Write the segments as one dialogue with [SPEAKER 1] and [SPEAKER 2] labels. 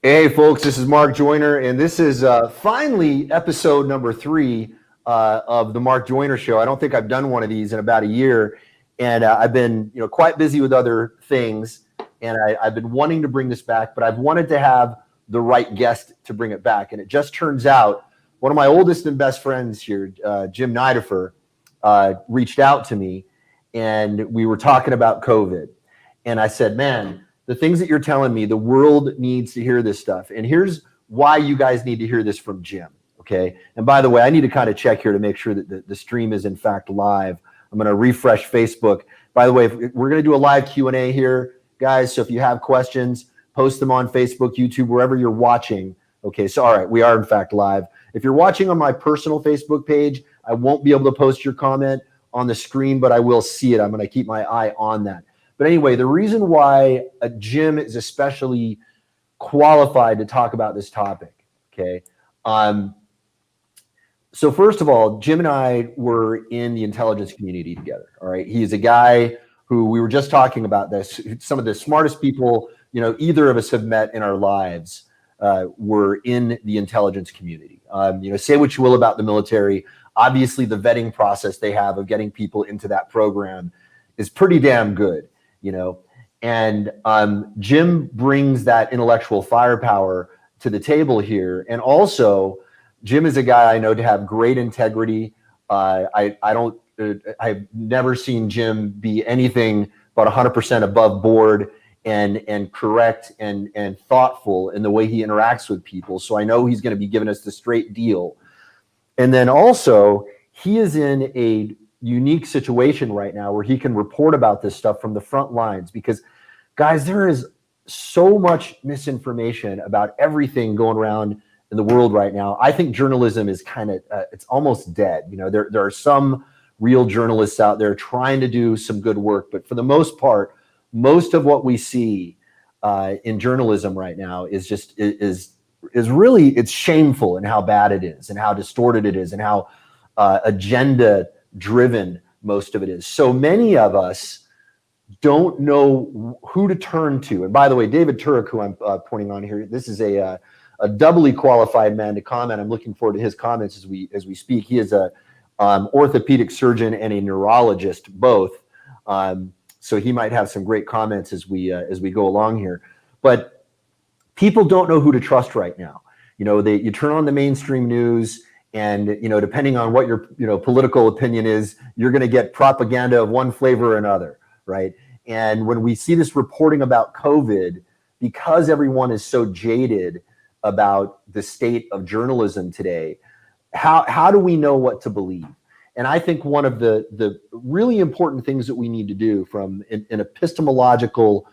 [SPEAKER 1] Hey, folks, this is Mark Joyner, and this is finally episode number 3 of the Mark Joyner Show. I don't think I've done one of these in about a year, and I've been, quite busy with other things, and I've been wanting to bring this back, but I've wanted to have the right guest to bring it back, and it just turns out one of my oldest and best friends here, Jim Nideffer, reached out to me, and we were talking about COVID, and I said, man, the things that you're telling me, the world needs to hear this stuff. And here's why you guys need to hear this from Jim, okay? And by the way, I need to kind of check here to make sure that the stream is in fact live. I'm going to refresh Facebook. By the way, we're going to do a live Q&A here, guys. So if you have questions, post them on Facebook, YouTube, wherever you're watching. Okay, so all right, we are in fact live. If you're watching on my personal Facebook page, I won't be able to post your comment on the screen, but I will see it. I'm going to keep my eye on that. But anyway, the reason why Jim is especially qualified to talk about this topic, okay? So first of all, Jim and I were in the intelligence community together, all right? He's a guy who, we were just talking about this, some of the smartest people, either of us have met in our lives were in the intelligence community. Say what you will about the military. Obviously, the vetting process they have of getting people into that program is pretty damn good. And Jim brings that intellectual firepower to the table here. And also, Jim is a guy I know to have great integrity. I've never seen Jim be anything but 100% above board and correct and thoughtful in the way he interacts with people. So I know he's going to be giving us the straight deal. And then also, he is in a unique situation right now where he can report about this stuff from the front lines, because guys, there is so much misinformation about everything going around in the world right now. I think journalism is kind of it's almost dead. There are some real journalists out there trying to do some good work, but for the most part, most of what we see in journalism right now is just is really, it's shameful in how bad it is and how distorted it is and how agenda driven most of it is. So many of us don't know who to turn to. And by the way, David Turek, who I'm pointing on here, this is a doubly qualified man to comment. I'm looking forward to his comments as we speak. He is a orthopedic surgeon and a neurologist both. So he might have some great comments as we go along here. But people don't know who to trust right now. You turn on the mainstream news, and depending on what your political opinion is, you're going to get propaganda of one flavor or another, right? And when we see this reporting about COVID, because everyone is so jaded about the state of journalism today, how do we know what to believe? And I think one of the really important things that we need to do from an epistemological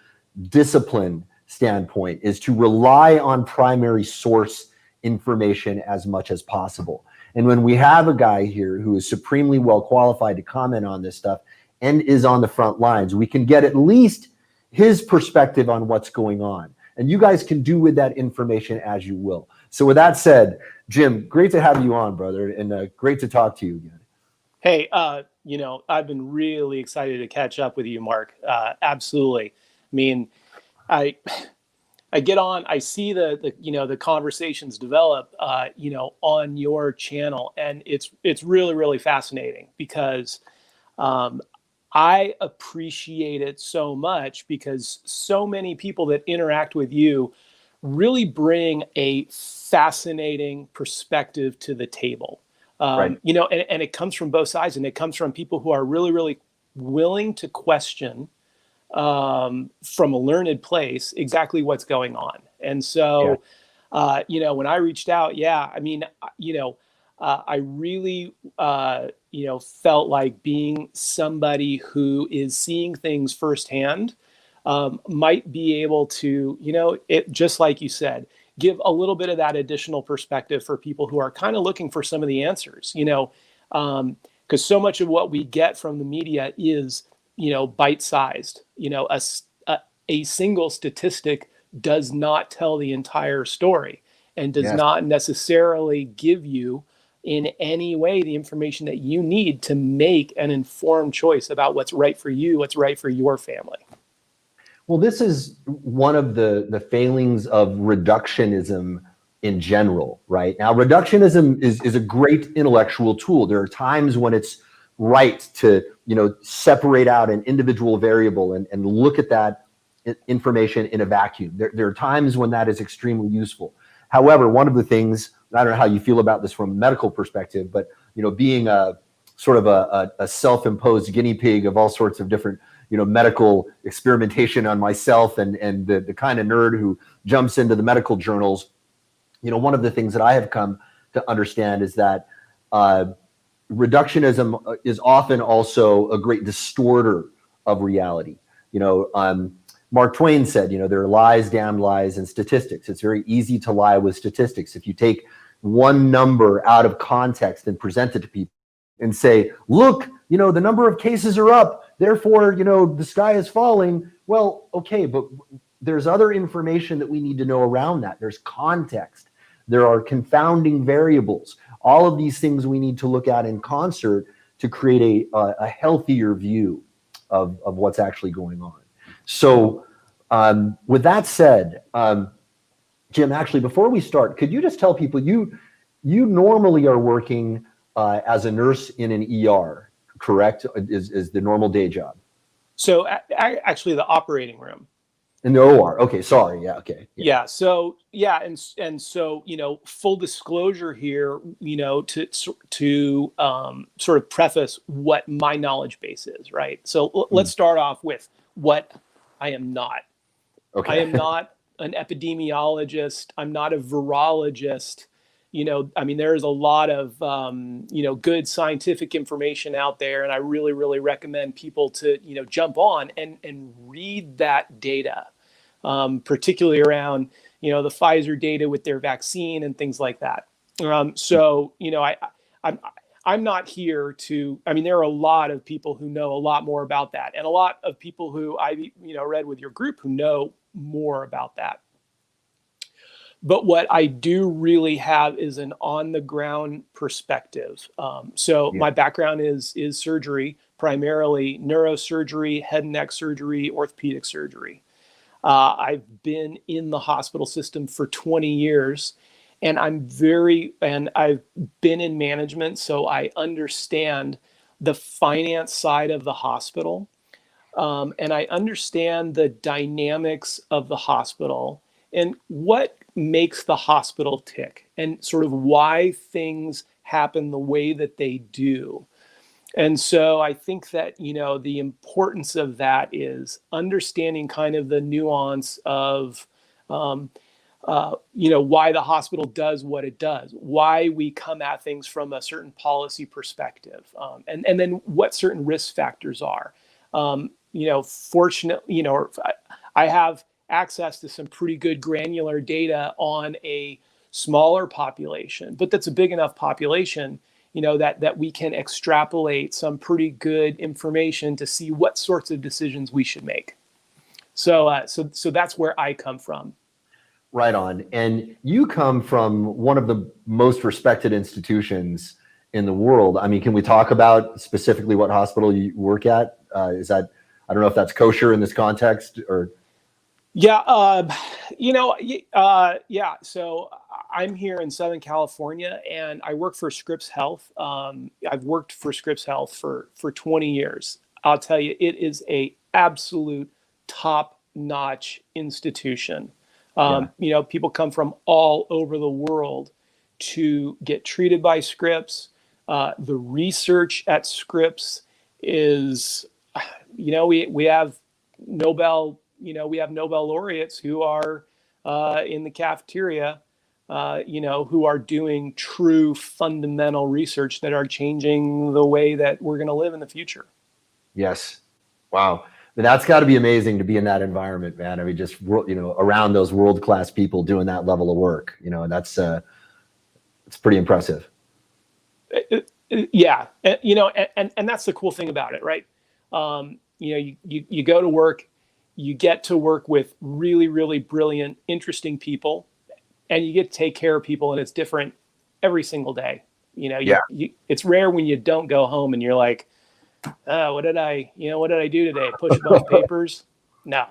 [SPEAKER 1] discipline standpoint is to rely on primary source information as much as possible. And when we have a guy here who is supremely well qualified to comment on this stuff and is on the front lines, we can get at least his perspective on what's going on. And you guys can do with that information as you will. So with that said, Jim, great to have you on, brother, and great to talk to you again.
[SPEAKER 2] Hey, I've been really excited to catch up with you, Mark. Absolutely. I mean, I get on, I see the conversations develop, on your channel, and it's really, really fascinating because I appreciate it so much because so many people that interact with you really bring a fascinating perspective to the table. Right. And it comes from both sides, and it comes from people who are really, really willing to question from a learned place exactly what's going on. And so, when I reached out, I really, felt like being somebody who is seeing things firsthand might be able to, it just like you said, give a little bit of that additional perspective for people who are kind of looking for some of the answers, because so much of what we get from the media is, bite-sized. A single statistic does not tell the entire story and does not necessarily give you in any way the information that you need to make an informed choice about what's right for you, what's right for your family.
[SPEAKER 1] Well, this is one of the failings of reductionism in general, right? Now, reductionism is a great intellectual tool. There are times when it's right to, separate out an individual variable and look at that information in a vacuum. There are times when that is extremely useful. However, one of the things, I don't know how you feel about this from a medical perspective, but being a sort of a self-imposed guinea pig of all sorts of different medical experimentation on myself and the kind of nerd who jumps into the medical journals, one of the things that I have come to understand is that reductionism is often also a great distorter of reality. Mark Twain said, there are lies, damned lies, and statistics. It's very easy to lie with statistics. If you take one number out of context and present it to people and say, look, the number of cases are up, therefore, the sky is falling. Well, okay, but there's other information that we need to know around that. There's context. There are confounding variables. All of these things we need to look at in concert to create a healthier view of what's actually going on. So with that said, Jim, actually, before we start, could you just tell people you normally are working as a nurse in an ER, correct? Is the normal day job?
[SPEAKER 2] So actually the operating room.
[SPEAKER 1] In the OR. Okay, sorry. Yeah, okay.
[SPEAKER 2] Yeah. So yeah, and so full disclosure here, to sort of preface what my knowledge base is, right? So let's start off with what I am not. Okay. I am not an epidemiologist. I'm not a virologist. There's a lot of good scientific information out there, and I really, really recommend people to jump on and read that data, particularly around the Pfizer data with their vaccine and things like that. I'm not here to. There are a lot of people who know a lot more about that, and a lot of people who I read with your group who know more about that. But what I do really have is an on-the-ground perspective. My background is surgery, primarily neurosurgery, head and neck surgery, orthopedic surgery. I've been in the hospital system for 20 years, and I've been in management, so I understand the finance side of the hospital, and I understand the dynamics of the hospital and what makes the hospital tick and sort of why things happen the way that they do. And so I think that, the importance of that is understanding kind of the nuance of, why the hospital does what it does, why we come at things from a certain policy perspective, and then what certain risk factors are. Fortunately, I have access to some pretty good granular data on a smaller population, but that's a big enough population, that we can extrapolate some pretty good information to see what sorts of decisions we should make. So that's where I come from.
[SPEAKER 1] Right on. And you come from one of the most respected institutions in the world. Can we talk about specifically what hospital you work at? Is that, I don't know if that's kosher in this context or.
[SPEAKER 2] Yeah. So I'm here in Southern California and I work for Scripps Health. I've worked for Scripps Health for 20 years. I'll tell you, it is a absolute top-notch institution. People come from all over the world to get treated by Scripps. The research at Scripps is, we have Nobel laureates who are in the cafeteria, who are doing true fundamental research that are changing the way that we're going to live in the future. Yes.
[SPEAKER 1] Wow. That's got to be amazing to be in that environment, man. Just, around those world-class people doing that level of work, that's it's pretty impressive.
[SPEAKER 2] Yeah. And that's the cool thing about it, right? You go to work, you get to work with really, really brilliant, interesting people, and you get to take care of people, and it's different every single day. It's rare when you don't go home and you're like, what did I do today? Push a bunch of papers? No,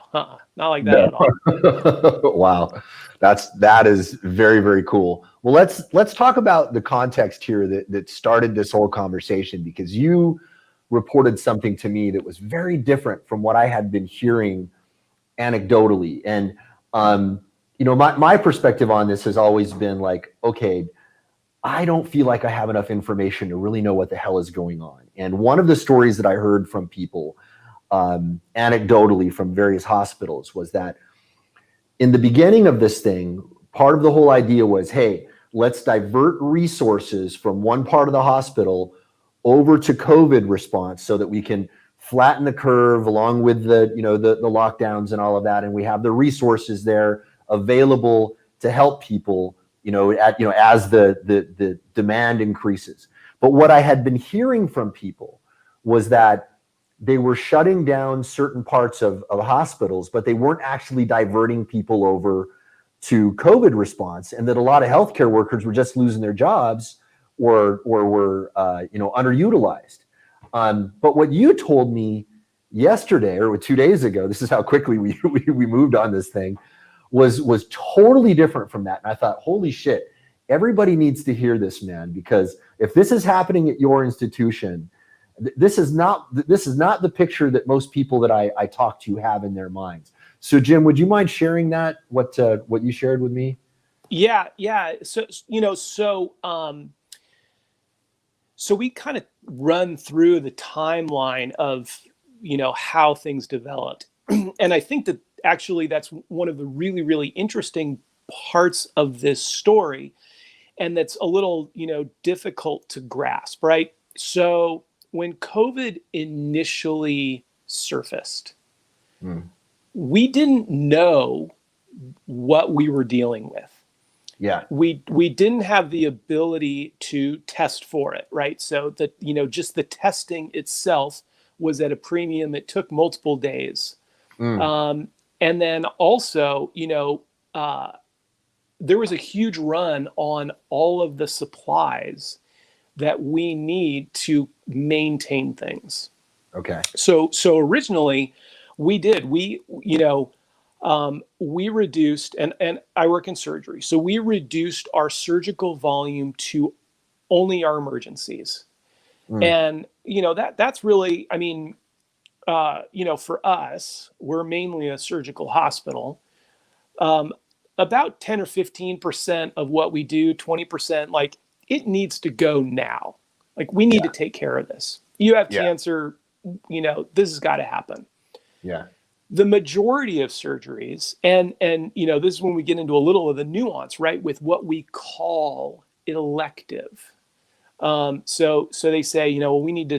[SPEAKER 2] not like that
[SPEAKER 1] No.
[SPEAKER 2] at all.
[SPEAKER 1] Wow. That is very, very cool. Well, let's talk about the context here that started this whole conversation, because you reported something to me that was very different from what I had been hearing anecdotally. And my perspective on this has always been like, okay, I don't feel like I have enough information to really know what the hell is going on. And one of the stories that I heard from people anecdotally from various hospitals was that in the beginning of this thing, part of the whole idea was, hey, let's divert resources from one part of the hospital over to COVID response so that we can flatten the curve along with the lockdowns and all of that, and we have the resources there available to help people, as the demand increases. But what I had been hearing from people was that they were shutting down certain parts of hospitals, but they weren't actually diverting people over to COVID response, and that a lot of healthcare workers were just losing their jobs or were underutilized. But what you told me yesterday or 2 days ago, this is how quickly we moved on this thing, was totally different from that. And I thought, holy shit, everybody needs to hear this, man, because if this is happening at your institution, this is not the picture that most people that I talk to have in their minds. So, Jim, would you mind sharing that, what you shared with me?
[SPEAKER 2] Yeah. So we kind of run through the timeline of, how things developed. And I think that actually that's one of the really, really interesting parts of this story. And that's a little, difficult to grasp, right? So when COVID initially surfaced, we didn't know what we were dealing with.
[SPEAKER 1] Yeah.
[SPEAKER 2] We didn't have the ability to test for it, right? So that, just the testing itself was at a premium. It took multiple days. And then also, there was a huge run on all of the supplies that we need to maintain things.
[SPEAKER 1] Okay.
[SPEAKER 2] So originally we reduced, and I work in surgery. So we reduced our surgical volume to only our emergencies. And, that's really, for us, we're mainly a surgical hospital. About 10 or 15% of what we do, 20%, like it needs to go now. Like we need to take care of this. You have cancer, this has got to happen.
[SPEAKER 1] Yeah. The
[SPEAKER 2] majority of surgeries, and this is when we get into a little of the nuance, right, with what we call elective. So they say, well, we need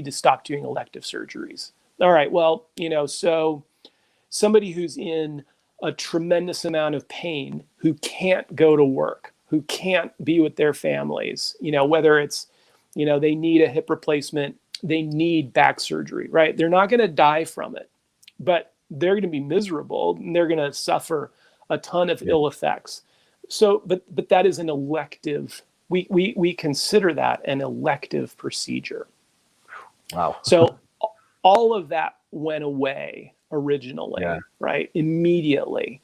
[SPEAKER 2] to stop doing elective surgeries. All right, well, so somebody who's in a tremendous amount of pain, who can't go to work, who can't be with their families, whether it's, they need a hip replacement, they need back surgery, right? They're not going to die from it, but they're going to be miserable and they're going to suffer a ton of ill effects. So, but that is an elective. We consider that an elective procedure.
[SPEAKER 1] Wow.
[SPEAKER 2] So all of that went away originally, right? Immediately,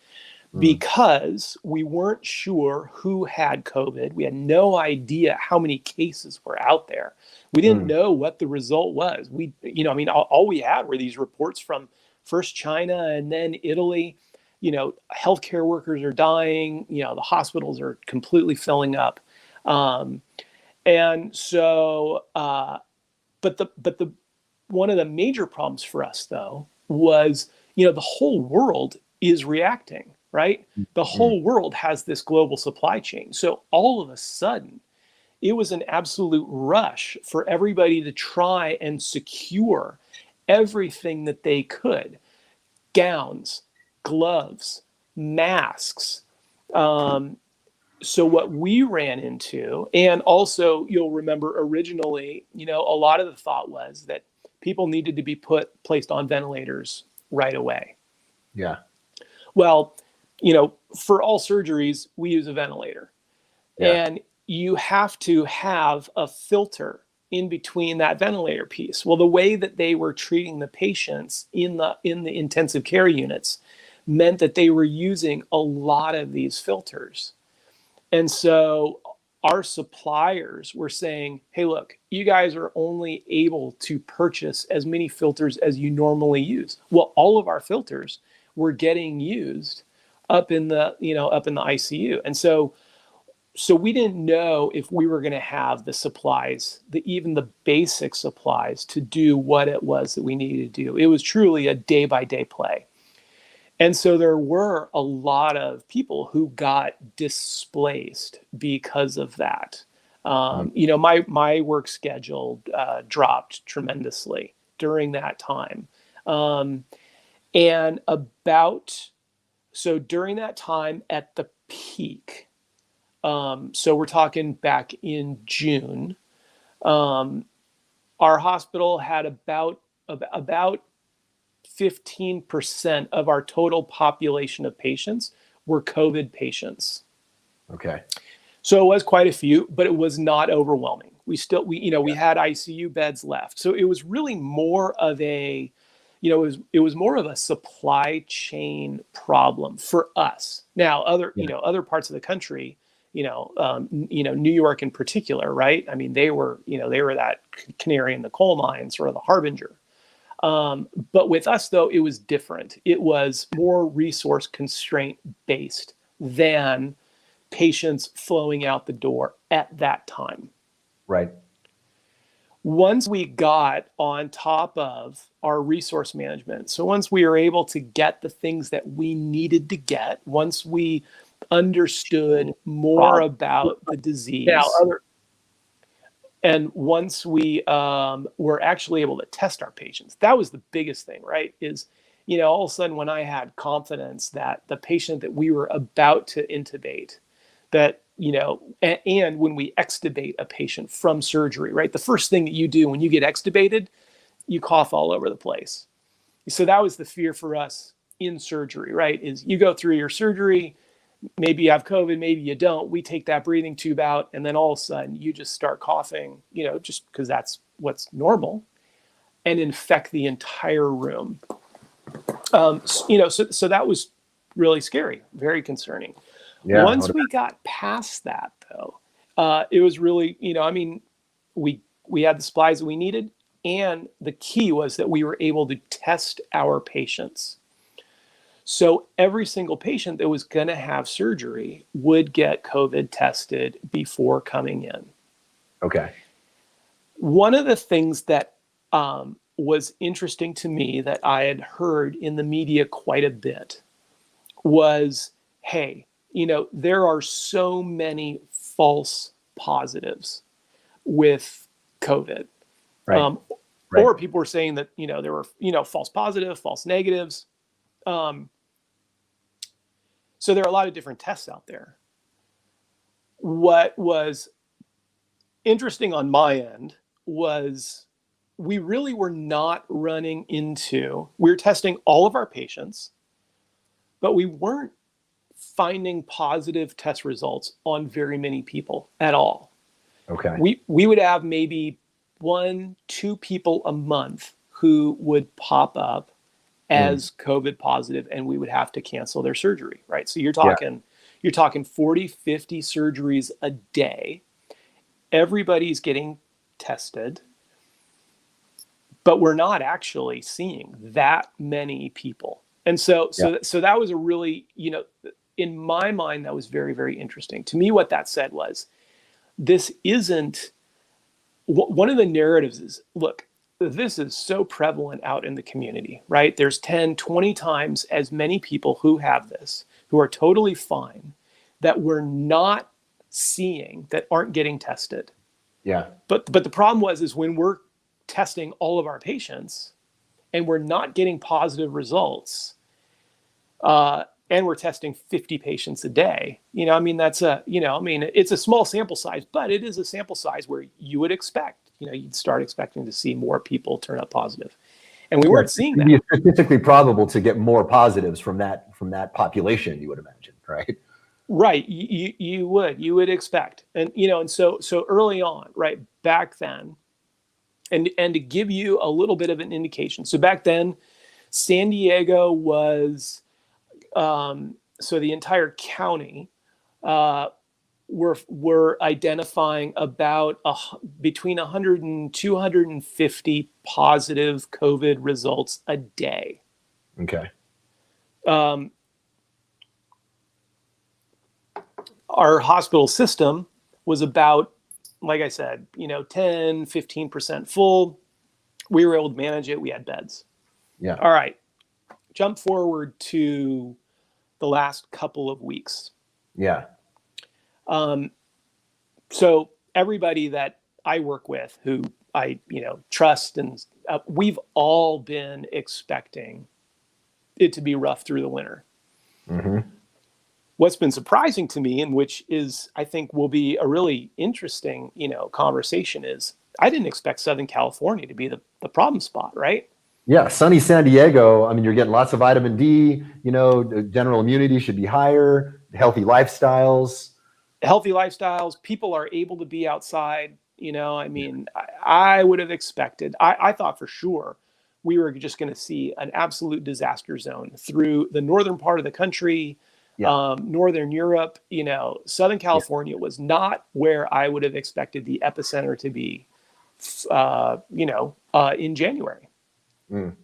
[SPEAKER 2] because we weren't sure who had COVID. We had no idea how many cases were out there. We didn't know what the result was. All we had were these reports from first China and then Italy. Healthcare workers are dying. The hospitals are completely filling up. And so, but the one of the major problems for us though was, the whole world is reacting, right? The whole world has this global supply chain. So all of a sudden, it was an absolute rush for everybody to try and secure everything that they could: gowns, gloves, masks. So what we ran into, and also you'll remember originally, a lot of the thought was that people needed to be placed on ventilators right away.
[SPEAKER 1] Yeah.
[SPEAKER 2] Well, for all surgeries, we use a ventilator. And you have to have a filter in between that ventilator piece. Well, the way that they were treating the patients in the intensive care units meant that they were using a lot of these filters. And so our suppliers were saying, hey, look, you guys are only able to purchase as many filters as you normally use. Well, all of our filters were getting used up in the ICU. And so we didn't know if we were going to have the supplies, even the basic supplies, to do what it was that we needed to do. It was truly a day-by-day play. And so there were a lot of people who got displaced because of that. My work schedule dropped tremendously during that time. So during that time at the peak, so we're talking back in June, our hospital had about 15% of our total population of patients were COVID patients.
[SPEAKER 1] Okay.
[SPEAKER 2] So it was quite a few, but it was not overwhelming. We had ICU beds left. So it was really more of a, it was more of a supply chain problem for us. Now, other parts of the country, New York in particular, right? I mean, they were that canary in the coal mine, sort of the harbinger. But with us, though, it was different. It was more resource constraint based than patients flowing out the door at that time.
[SPEAKER 1] Right.
[SPEAKER 2] Once we got on top of our resource management, so once we were able to get the things that we needed to get, once we understood more about the disease, and once we were actually able to test our patients, that was the biggest thing, right? Is, all of a sudden when I had confidence that the patient that we were about to intubate, that, and when we extubate a patient from surgery, right? The first thing that you do when you get extubated, you cough all over the place. So that was the fear for us in surgery, right? Is you go through your surgery, maybe you have COVID, maybe you don't. We take that breathing tube out, and then all of a sudden you just start coughing, just because that's what's normal, and infect the entire room. So that was really scary, very concerning. Yeah, once we got past that, though, it was really, we had the supplies that we needed, and the key was that we were able to test our patients. So every single patient that was going to have surgery would get COVID tested before coming in.
[SPEAKER 1] Okay.
[SPEAKER 2] One of the things that was interesting to me that I had heard in the media quite a bit was, hey, there are so many false positives with COVID.
[SPEAKER 1] Right.
[SPEAKER 2] Or people were saying that, there were, false positive, false negatives. So there are a lot of different tests out there. What was interesting on my end was we really were not we were testing all of our patients, but we weren't finding positive test results on very many people at all.
[SPEAKER 1] Okay.
[SPEAKER 2] We would have maybe 1-2 people a month who would pop up as COVID positive, and we would have to cancel their surgery, right? So you're talking 40, 50 surgeries a day. Everybody's getting tested, but we're not actually seeing that many people. And so that was a really, in my mind, that was very, very interesting. To me, what that said was, this isn't, one of the narratives is, look, this is so prevalent out in the community, right? There's 10, 20 times as many people who have this, who are totally fine, that we're not seeing, that aren't getting tested.
[SPEAKER 1] Yeah.
[SPEAKER 2] But the problem is when we're testing all of our patients and we're not getting positive results, and we're testing 50 patients a day, it's a small sample size, but it is a sample size where you would expect, you'd start expecting to see more people turn up positive. And we weren't seeing that.
[SPEAKER 1] It's statistically probable to get more positives from that population, you would imagine, right?
[SPEAKER 2] Right. You would expect. And, and so early on, right, back then, And to give you a little bit of an indication, so back then, San Diego was, so the entire county, we're identifying about between 100 and 250 positive COVID results a day.
[SPEAKER 1] Okay.
[SPEAKER 2] Our hospital system was about, like I said, 10, 15% full. We were able to manage it. We had beds.
[SPEAKER 1] Yeah.
[SPEAKER 2] All right. Jump forward to the last couple of weeks.
[SPEAKER 1] Yeah.
[SPEAKER 2] So everybody that I work with, who I trust, and we've all been expecting it to be rough through the winter.
[SPEAKER 1] Mm-hmm.
[SPEAKER 2] What's been surprising to me, and which is, I think, will be a really interesting conversation, is I didn't expect Southern California to be the problem spot, right?
[SPEAKER 1] Yeah, sunny San Diego. I mean, you're getting lots of vitamin D. General immunity should be higher. Healthy lifestyles.
[SPEAKER 2] People are able to be outside. I would have expected, I thought for sure we were just going to see an absolute disaster zone through the northern part of the country, Northern Europe. Southern California was not where I would have expected the epicenter to be, in January.
[SPEAKER 1] Mm.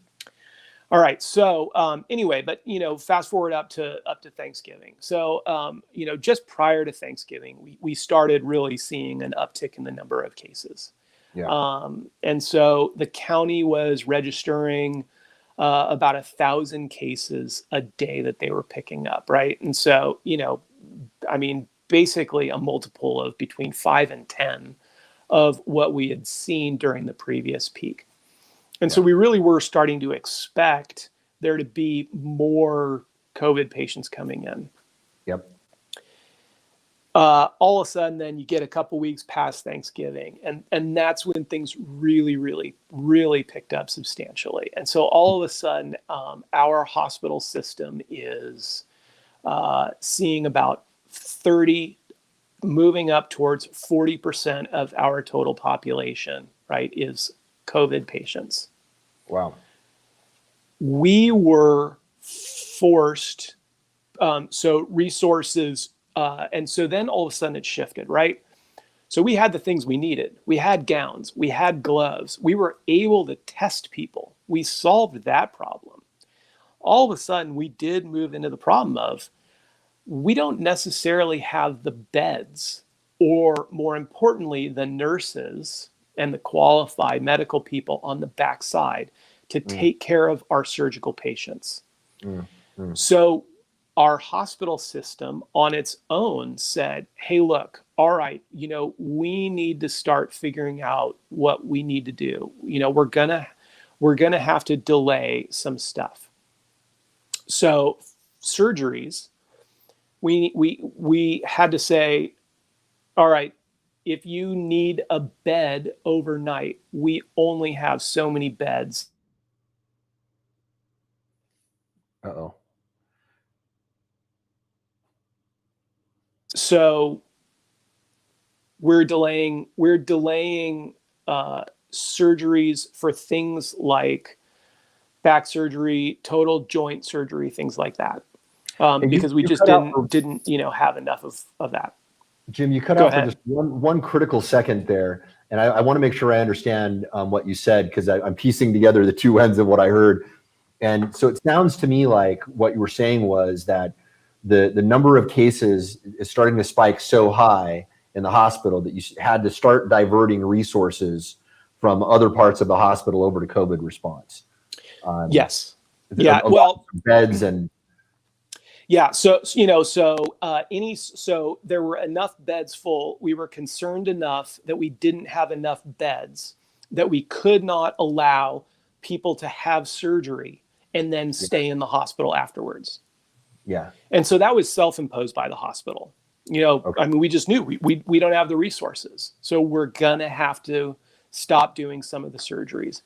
[SPEAKER 2] All right. So anyway, but fast forward up to Thanksgiving. So just prior to Thanksgiving, we started really seeing an uptick in the number of cases.
[SPEAKER 1] Yeah.
[SPEAKER 2] And so the county was registering about 1,000 cases a day that they were picking up, right? And so basically a multiple of between 5 and 10 of what we had seen during the previous peak. And so we really were starting to expect there to be more COVID patients coming in.
[SPEAKER 1] Yep.
[SPEAKER 2] All of a sudden, then you get a couple weeks past Thanksgiving, and that's when things really, really, really picked up substantially. And so all of a sudden, our hospital system is seeing about 30, moving up towards 40% of our total population, right, is COVID patients.
[SPEAKER 1] Wow.
[SPEAKER 2] We were forced, so resources, and so then all of a sudden it shifted, right? So we had the things we needed. We had gowns, we had gloves, we were able to test people. We solved that problem. All of a sudden we did move into the problem of, we don't necessarily have the beds, or more importantly, the nurses and the qualified medical people on the backside to take care of our surgical patients. So our hospital system on its own said, hey, look, all right, we need to start figuring out what we need to do. We're gonna have to delay some stuff. So surgeries, we had to say, all right, if you need a bed overnight, we only have so many beds.
[SPEAKER 1] Uh-oh.
[SPEAKER 2] So we're delaying surgeries for things like back surgery, total joint surgery, things like that, because we just didn't have enough of that.
[SPEAKER 1] Jim, you cut
[SPEAKER 2] Go
[SPEAKER 1] out for
[SPEAKER 2] ahead.
[SPEAKER 1] just one critical second there, and I want to make sure I understand what you said, because I'm piecing together the two ends of what I heard. And so it sounds to me like what you were saying was that the number of cases is starting to spike so high in the hospital that you had to start diverting resources from other parts of the hospital over to COVID response.
[SPEAKER 2] Yes. Yeah. Well,
[SPEAKER 1] beds and.
[SPEAKER 2] Yeah. So so there were enough beds full. We were concerned enough that we didn't have enough beds, that we could not allow people to have surgery and then stay in the hospital afterwards.
[SPEAKER 1] Yeah.
[SPEAKER 2] And so that was self-imposed by the hospital.
[SPEAKER 1] Okay.
[SPEAKER 2] We just knew we don't have the resources. So we're going to have to stop doing some of the surgeries.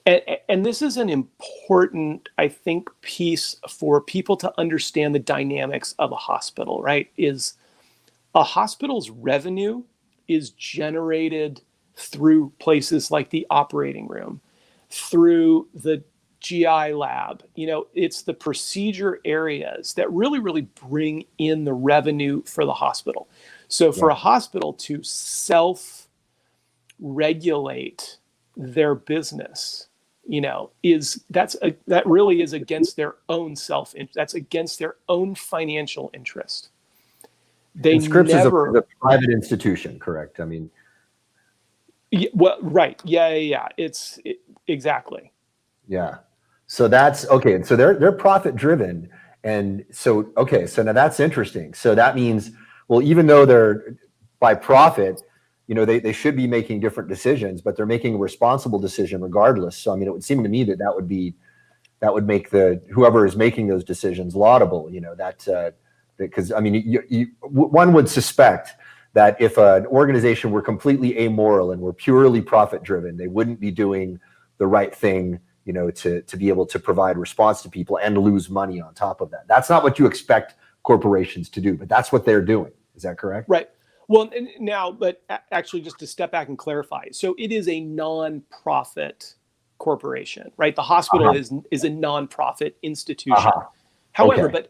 [SPEAKER 2] And this is an important, I think, piece for people to understand the dynamics of a hospital, right? Is a hospital's revenue is generated through places like the operating room, through the GI lab. It's the procedure areas that really, really bring in the revenue for the hospital. So for a hospital to self-regulate their business, that really is against their own that's against their own financial interest. They
[SPEAKER 1] Scripps
[SPEAKER 2] never
[SPEAKER 1] is a private institution, correct? I mean,
[SPEAKER 2] well, right. Yeah. Exactly.
[SPEAKER 1] yeah. So that's okay. And so they're profit driven. And so, okay. So now that's interesting. So that means, well, even though they're by profit, they should be making different decisions, but they're making a responsible decision regardless. So, I mean, it would seem to me that would make whoever is making those decisions laudable, because I mean, one would suspect that if an organization were completely amoral and were purely profit driven, they wouldn't be doing the right thing, to be able to provide response to people and lose money on top of that. That's not what you expect corporations to do, but that's what they're doing. Is that correct?
[SPEAKER 2] Right. Well, but actually, just to step back and clarify, so it is a non-profit corporation, right? The hospital is a non-profit institution. However,
[SPEAKER 1] Okay.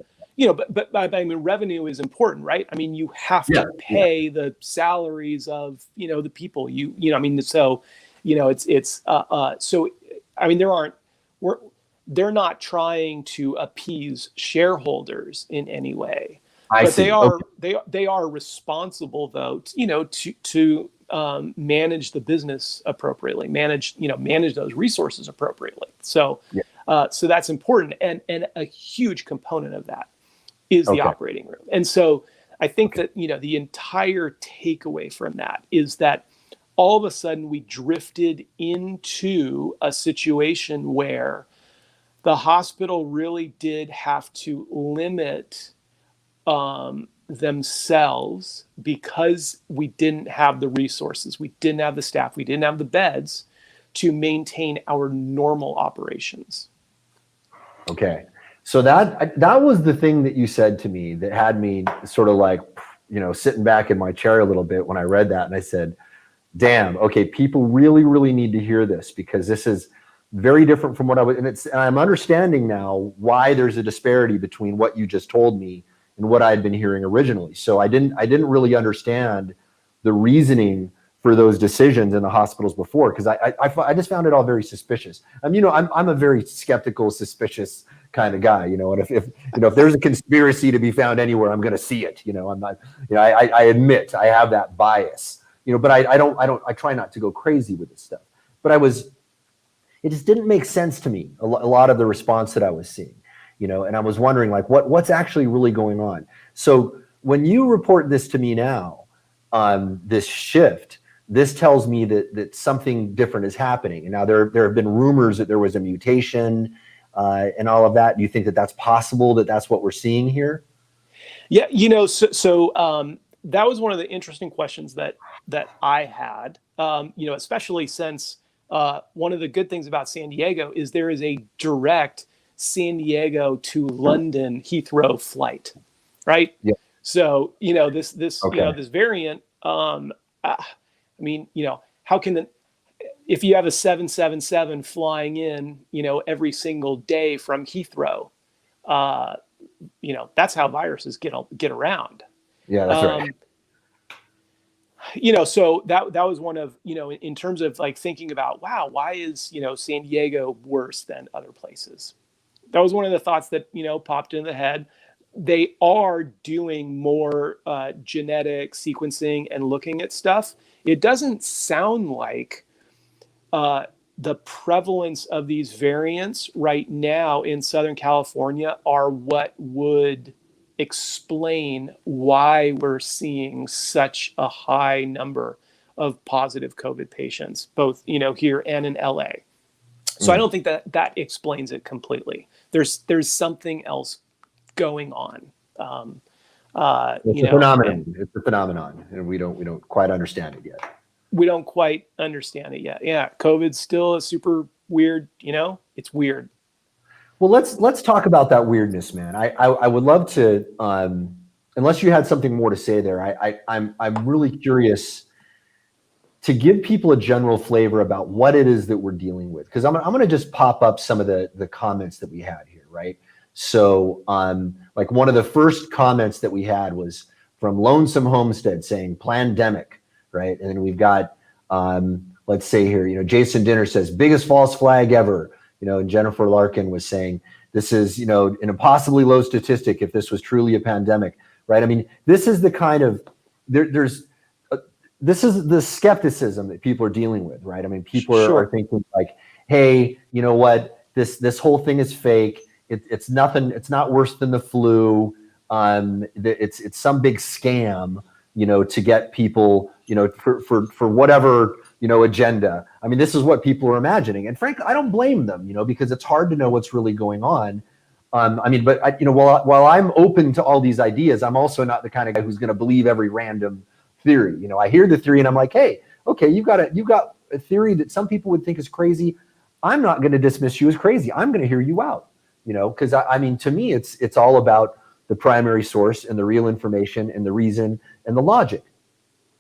[SPEAKER 2] but I mean, revenue is important, right? I mean, you have to pay the salaries of the people. I mean, so so I mean, they're not trying to appease shareholders in any way. But they are responsible, though, to manage the business appropriately, manage those resources appropriately. So, so that's important, and a huge component of that is the operating room. And so I think that the entire takeaway from that is that all of a sudden we drifted into a situation where the hospital really did have to limit themselves because we didn't have the resources, we didn't have the staff, we didn't have the beds to maintain our normal operations.
[SPEAKER 1] Okay. So that was the thing that you said to me that had me sort of like, sitting back in my chair a little bit when I read that. And I said, damn, okay, people really, really need to hear this, because this is very different from what and I'm understanding now why there's a disparity between what you just told me and what I had been hearing originally. So I didn't really understand the reasoning for those decisions in the hospitals before, because I just found it all very suspicious. I'm a very skeptical, suspicious kind of guy, and if there's a conspiracy to be found anywhere, I'm going to see it. I'm not, I admit I have that bias, but I try not to go crazy with this stuff. But it just didn't make sense to me, a lot of the response that I was seeing. And I was wondering, like, what's actually really going on. So when you report this to me now, this shift, this tells me that something different is happening. And now there have been rumors that there was a mutation and all of that. Do you think that that's possible, that that's what we're seeing here?
[SPEAKER 2] Yeah, so that was one of the interesting questions that I had, especially since one of the good things about San Diego is there is a direct San Diego to London Heathrow flight, right?
[SPEAKER 1] Yeah.
[SPEAKER 2] So this this variant. I mean, how can if you have a 777 flying in, every single day from Heathrow, that's how viruses get around.
[SPEAKER 1] Yeah, that's right.
[SPEAKER 2] So that was one of, in terms of like thinking about, wow, why is, San Diego worse than other places? That was one of the thoughts that, popped in the head. They are doing more genetic sequencing and looking at stuff. It doesn't sound like the prevalence of these variants right now in Southern California are what would explain why we're seeing such a high number of positive COVID patients, both here and in LA. So I don't think that explains it completely. There's something else going on.
[SPEAKER 1] It's a phenomenon. It's a phenomenon, and we don't quite understand it yet.
[SPEAKER 2] We don't quite understand it yet. Yeah, COVID's still a super weird. It's weird.
[SPEAKER 1] Well, let's talk about that weirdness, man. I would love to, unless you had something more to say there. I'm really curious. to give people a general flavor about what it is that we're dealing with, because I'm going to just pop up some of the comments that we had here, right? So like one of the first comments that we had was from Lonesome Homestead saying "plandemic," right? And then we've got let's say here, Jason Dinner says biggest false flag ever, and Jennifer Larkin was saying this is, an impossibly low statistic if this was truly a pandemic, right? I mean, this is the kind of this is the skepticism that people are dealing with, right? I mean, people are thinking like, hey, you know what? This whole thing is fake. It's nothing. It's not worse than the flu. It's some big scam, to get people, for whatever, agenda. I mean, this is what people are imagining, and frankly, I don't blame them, because it's hard to know what's really going on. I mean, but while I'm open to all these ideas, I'm also not the kind of guy who's going to believe every random theory. I hear the theory and I'm like, hey, okay, you've got a theory that some people would think is crazy. I'm not going to dismiss you as crazy. I'm going to hear you out, because I mean, to me, it's all about the primary source and the real information and the reason and the logic.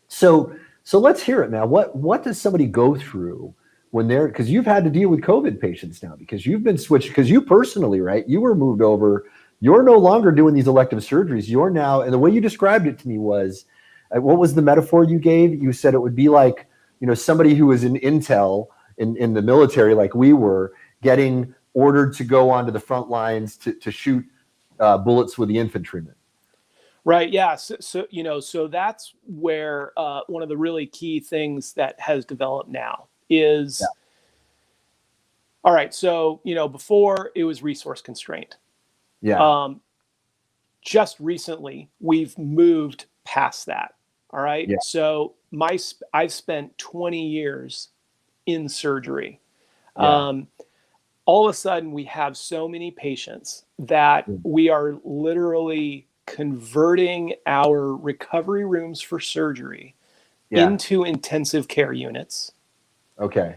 [SPEAKER 1] So let's hear it now. What does somebody go through when because you've had to deal with COVID patients now, because you've been switched, because you personally, right, you were moved over, you're no longer doing these elective surgeries. You're now, and the way you described it to me was, what was the metaphor you gave? You said it would be like, somebody who was in intel in the military, like we were, getting ordered to go onto the front lines to shoot bullets with the infantrymen.
[SPEAKER 2] Right. Yeah. So that's where one of the really key things that has developed now is, all right. So, before it was resource constraint.
[SPEAKER 1] Yeah.
[SPEAKER 2] Just recently, we've moved past that. All right.
[SPEAKER 1] Yeah.
[SPEAKER 2] So I've spent 20 years in surgery.
[SPEAKER 1] Yeah.
[SPEAKER 2] All of a sudden, we have so many patients that we are literally converting our recovery rooms for surgery into intensive care units.
[SPEAKER 1] Okay.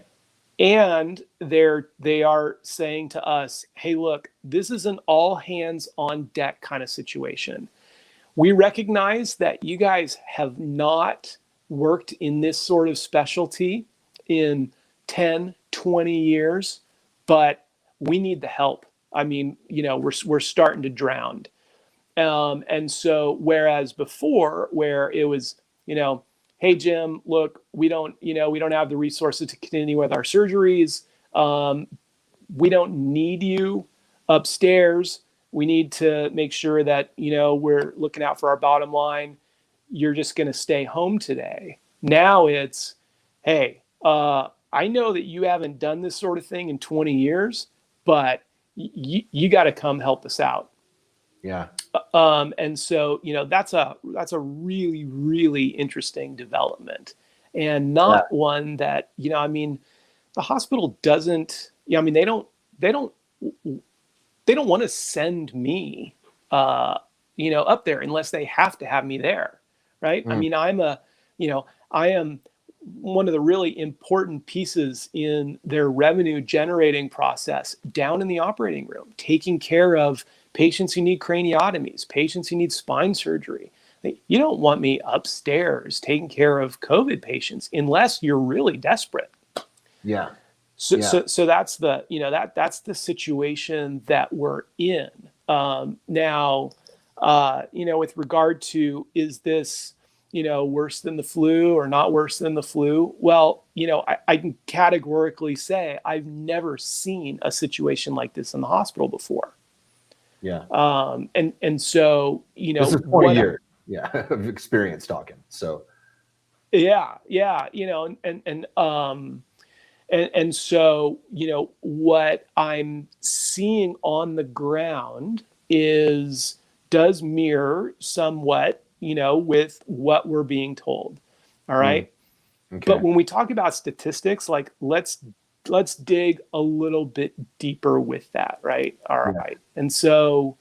[SPEAKER 2] And they are saying to us, hey, look, this is an all hands on deck kind of situation. We recognize that you guys have not worked in this sort of specialty in 10, 20 years, but we need the help. I mean, we're starting to drown. And so whereas before, where it was, hey, Jim, look, we don't have the resources to continue with our surgeries. We don't need you upstairs. We need to make sure that, we're looking out for our bottom line. You're just going to stay home today. Now it's, hey, I know that you haven't done this sort of thing in 20 years, but you got to come help us out.
[SPEAKER 1] Yeah.
[SPEAKER 2] And so, that's a really, really interesting development, and not one that, I mean, the hospital doesn't, they don't want to send me, up there unless they have to have me there. Right. I mean, I am one of the really important pieces in their revenue generating process down in the operating room, taking care of patients who need craniotomies, patients who need spine surgery. You don't want me upstairs taking care of COVID patients unless you're really desperate.
[SPEAKER 1] Yeah.
[SPEAKER 2] So that's the, that's the situation that we're in now. With regard to, is this, worse than the flu or not worse than the flu? Well, I can categorically say I've never seen a situation like this in the hospital before.
[SPEAKER 1] Yeah.
[SPEAKER 2] And so,
[SPEAKER 1] this is 20 years of experience talking. So
[SPEAKER 2] yeah. And so, what I'm seeing on the ground does mirror somewhat, with what we're being told. All right.
[SPEAKER 1] Okay.
[SPEAKER 2] But when we talk about statistics, like let's dig a little bit deeper with that. Right. All right. And so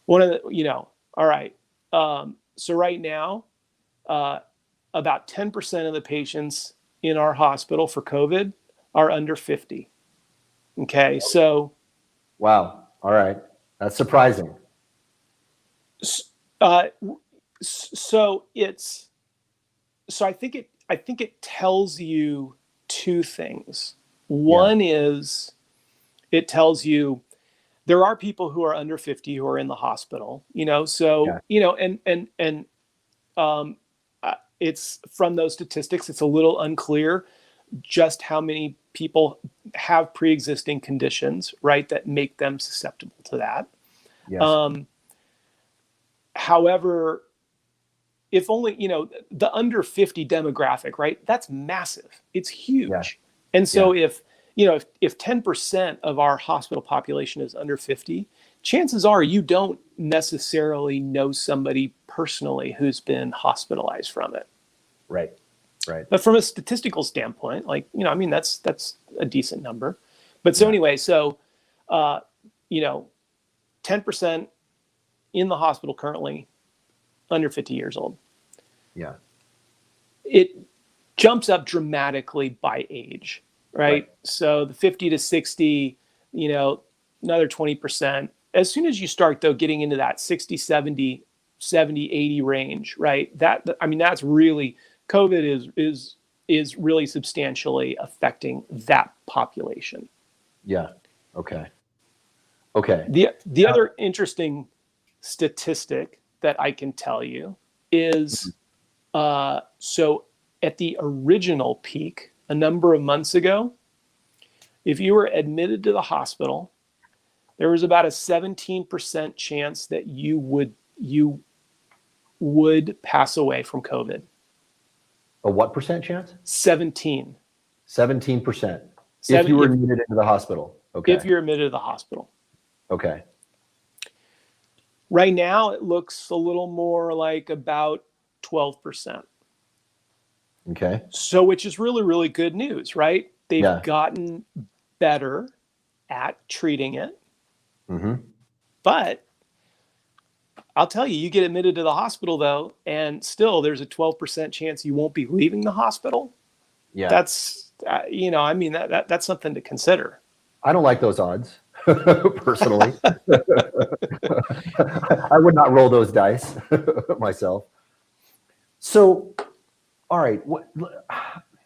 [SPEAKER 2] one of the, all right. So right now, about 10% of the patients in our hospital for COVID are under 50. Okay. So.
[SPEAKER 1] Wow. All right. That's surprising.
[SPEAKER 2] So I think I think it tells you two things. One is it tells you there are people who are under 50 who are in the hospital, so, it's from those statistics, it's a little unclear just how many people have pre-existing conditions, right, that make them susceptible to that.
[SPEAKER 1] Yes.
[SPEAKER 2] However, if only, the under 50 demographic, right, that's massive. It's huge.
[SPEAKER 1] Yeah.
[SPEAKER 2] And so if 10% of our hospital population is under 50, chances are you don't necessarily know somebody personally who's been hospitalized from it.
[SPEAKER 1] Right.
[SPEAKER 2] But from a statistical standpoint, that's a decent number. But so anyway, 10% in the hospital currently under 50 years old.
[SPEAKER 1] Yeah.
[SPEAKER 2] It jumps up dramatically by age, right? So the 50 to 60, another 20%. As soon as you start, though, getting into that 60, 70, 80 range, right? That's really, COVID is really substantially affecting that population.
[SPEAKER 1] Yeah. Okay.
[SPEAKER 2] The other interesting statistic that I can tell you is, so at the original peak, a number of months ago, if you were admitted to the hospital, there was about a 17% chance that you would pass away from COVID.
[SPEAKER 1] A what percent chance?
[SPEAKER 2] 17%.
[SPEAKER 1] 17%. If you were admitted into the hospital. Okay.
[SPEAKER 2] If you're admitted to the hospital.
[SPEAKER 1] Okay.
[SPEAKER 2] Right now, it looks a little more like about 12%.
[SPEAKER 1] Okay.
[SPEAKER 2] So, which is really, really good news, right? They've gotten better at treating it.
[SPEAKER 1] Mm-hmm.
[SPEAKER 2] But I'll tell you, you get admitted to the hospital, though, and still there's a 12% chance you won't be leaving the hospital.
[SPEAKER 1] Yeah.
[SPEAKER 2] That's, that's something to consider.
[SPEAKER 1] I don't like those odds, personally. I would not roll those dice myself. So, all right.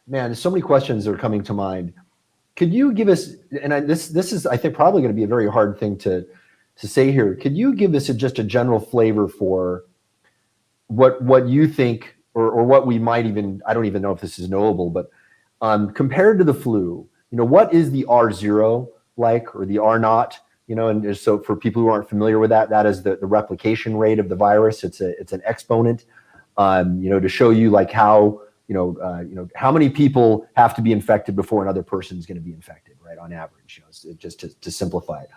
[SPEAKER 1] Man, so many questions are coming to mind. Could you give us, and this is, I think, probably going to be a very hard thing to say here. Could you give us just a general flavor for what you think, or what we might even, I don't even know if this is knowable, but compared to the flu, what is the R0 like, or the R naught? And so for people who aren't familiar with that is the replication rate of the virus. It's an exponent, to show you like how, how many people have to be infected before another person is going to be infected, right? On average, just to simplify it.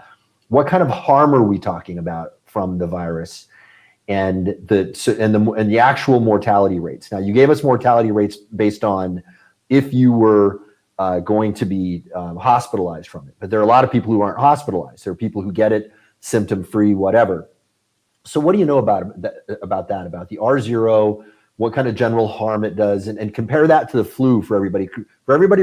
[SPEAKER 1] What kind of harm are we talking about from the virus, and the actual mortality rates? Now, you gave us mortality rates based on if you were going to be hospitalized from it, but there are a lot of people who aren't hospitalized. There are people who get it symptom-free, whatever. So what do you know about that, about the R0, what kind of general harm it does, and compare that to the flu for everybody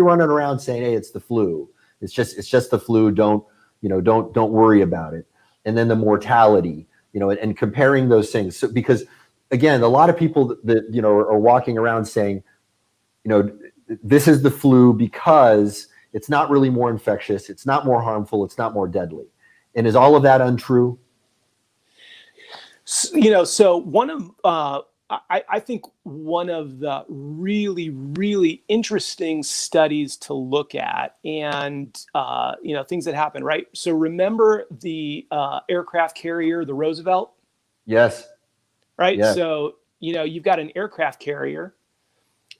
[SPEAKER 1] running around saying, hey, it's the flu. It's just the flu. Don't worry about it. And then the mortality, and comparing those things. So, because again, a lot of people that are walking around saying, this is the flu because it's not really more infectious, it's not more harmful, it's not more deadly. And is all of that untrue?
[SPEAKER 2] So one of I think one of the really, really interesting studies to look at, and things that happen, right? So remember the aircraft carrier, the Roosevelt?
[SPEAKER 1] Yes.
[SPEAKER 2] Right.
[SPEAKER 1] Yes.
[SPEAKER 2] So you've got an aircraft carrier.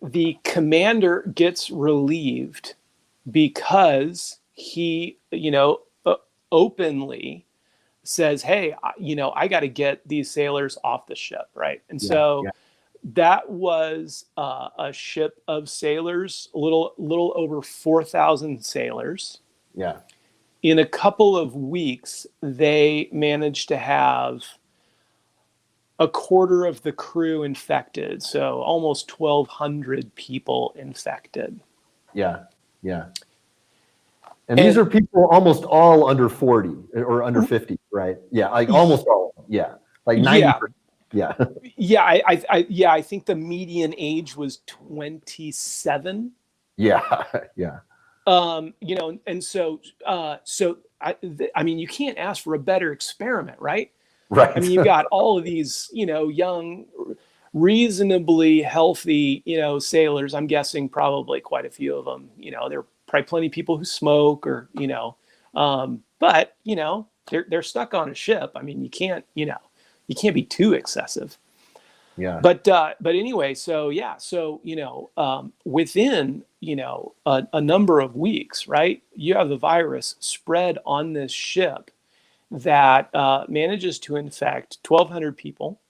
[SPEAKER 2] The commander gets relieved because he, openly says, hey, I got to get these sailors off the ship, right? And that was a ship of sailors, a little over 4,000 sailors.
[SPEAKER 1] Yeah.
[SPEAKER 2] In a couple of weeks, they managed to have a quarter of the crew infected, so almost 1,200 people infected.
[SPEAKER 1] Yeah. And these are people almost all under 40 or under 50, right? Yeah, like almost all of them. Yeah, like 90%. Yeah.
[SPEAKER 2] Yeah, I think the median age was 27.
[SPEAKER 1] Yeah. Yeah.
[SPEAKER 2] And so I mean, you can't ask for a better experiment, right? I
[SPEAKER 1] Right.
[SPEAKER 2] mean, you've got all of these, young, reasonably healthy, sailors. I'm guessing probably quite a few of them. There are probably plenty of people who smoke or, but they're stuck on a ship. I mean, you can't be too excessive.
[SPEAKER 1] Yeah.
[SPEAKER 2] But anyway, so yeah, so within a number of weeks, right? You have the virus spread on this ship that manages to infect 1,200 people,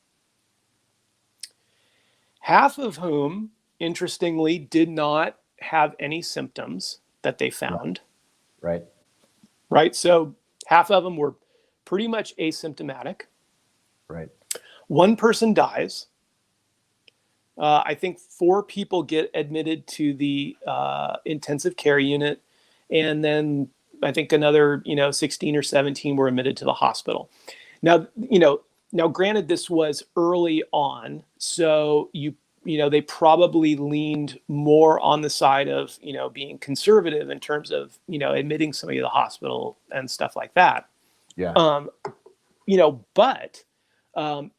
[SPEAKER 2] half of whom, interestingly, did not have any symptoms that they found.
[SPEAKER 1] Right.
[SPEAKER 2] Right. So half of them were pretty much asymptomatic.
[SPEAKER 1] Right.
[SPEAKER 2] One person dies. I think 4 people get admitted to the intensive care unit, and then I think another 16 or 17 were admitted to the hospital. Now granted, this was early on, so they probably leaned more on the side of being conservative in terms of admitting somebody to the hospital and stuff like that.
[SPEAKER 1] Yeah.
[SPEAKER 2] But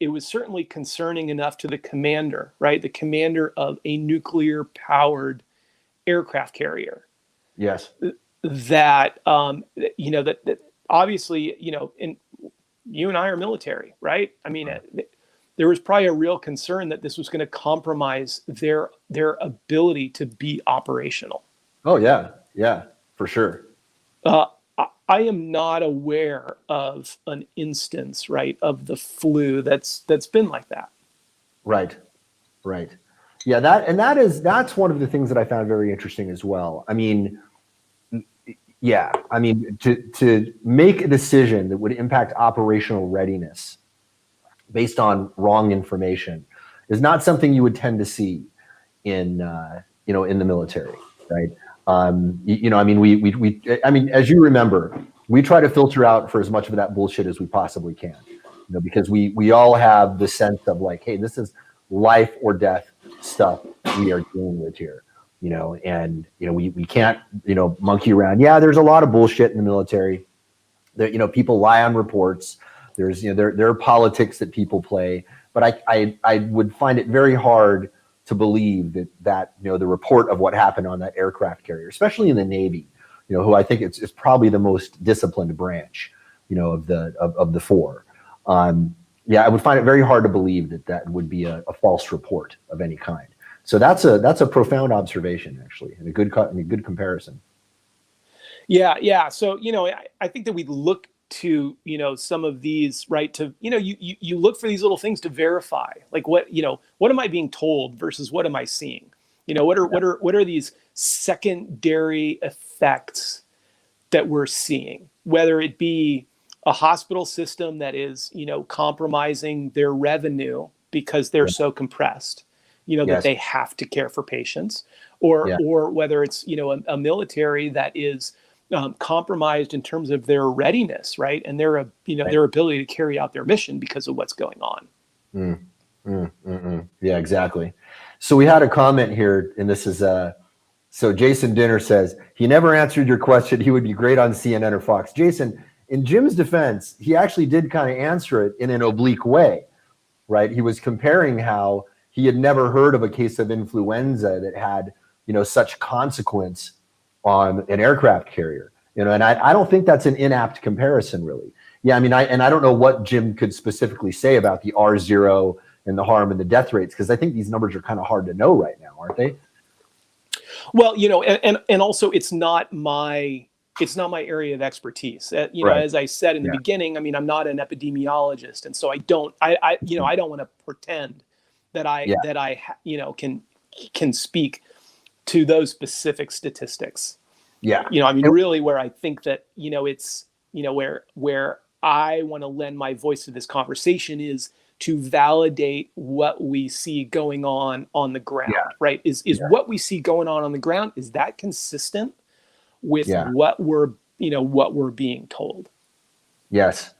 [SPEAKER 2] it was certainly concerning enough to the commander, right? The commander of a nuclear-powered aircraft carrier.
[SPEAKER 1] Yes.
[SPEAKER 2] That that obviously, and you and I are military, right? I mean, there was probably a real concern that this was going to compromise their ability to be operational.
[SPEAKER 1] Oh yeah. Yeah, for sure.
[SPEAKER 2] I am not aware of an instance, right, of the flu that's been like that.
[SPEAKER 1] Right. Right. Yeah, that's one of the things that I found very interesting as well. I mean, yeah, I mean, to make a decision that would impact operational readiness based on wrong information is not something you would tend to see in in the military, right? I mean, I mean, as you remember, we try to filter out for as much of that bullshit as we possibly can, because we all have the sense of like, hey, this is life or death stuff we are dealing with here, and we can't monkey around. Yeah, there's a lot of bullshit in the military. There, people lie on reports. There's there are politics that people play, but I would find it very hard to believe that the report of what happened on that aircraft carrier, especially in the Navy, who I think it's probably the most disciplined branch, of the 4. Yeah, I would find it very hard to believe that would be a false report of any kind. So that's a profound observation, actually, and a good comparison.
[SPEAKER 2] Yeah. So I think that we look to some of these, right, to you look for these little things to verify, like what am I being told versus what am I seeing. What are these secondary effects that we're seeing, whether it be a hospital system that is compromising their revenue because they're so compressed that they have to care for patients, or whether it's a military that is compromised in terms of their readiness, right, and their their ability to carry out their mission because of what's going on.
[SPEAKER 1] Yeah, exactly. So we had a comment here, and this is so Jason Dinner says he never answered your question. He would be great on CNN or Fox. Jason, in Jim's defense, he actually did kind of answer it in an oblique way, right? He was comparing how he had never heard of a case of influenza that had such consequence on an aircraft carrier, and I don't think that's an inapt comparison, really. Yeah, I mean, I don't know what Jim could specifically say about the R0 and the harm and the death rates, because I think these numbers are kind of hard to know right now, aren't they?
[SPEAKER 2] Well, and also it's not my area of expertise.
[SPEAKER 1] Right.
[SPEAKER 2] As I said in the beginning, I mean, I'm not an epidemiologist, and so I don't want to pretend that I can speak to those specific statistics.
[SPEAKER 1] Yeah.
[SPEAKER 2] I mean, really, where I think that it's where I want to lend my voice to this conversation is to validate what we see going on the ground, right? Is what we see going on the ground, is that consistent with what we're being told?
[SPEAKER 1] Yes.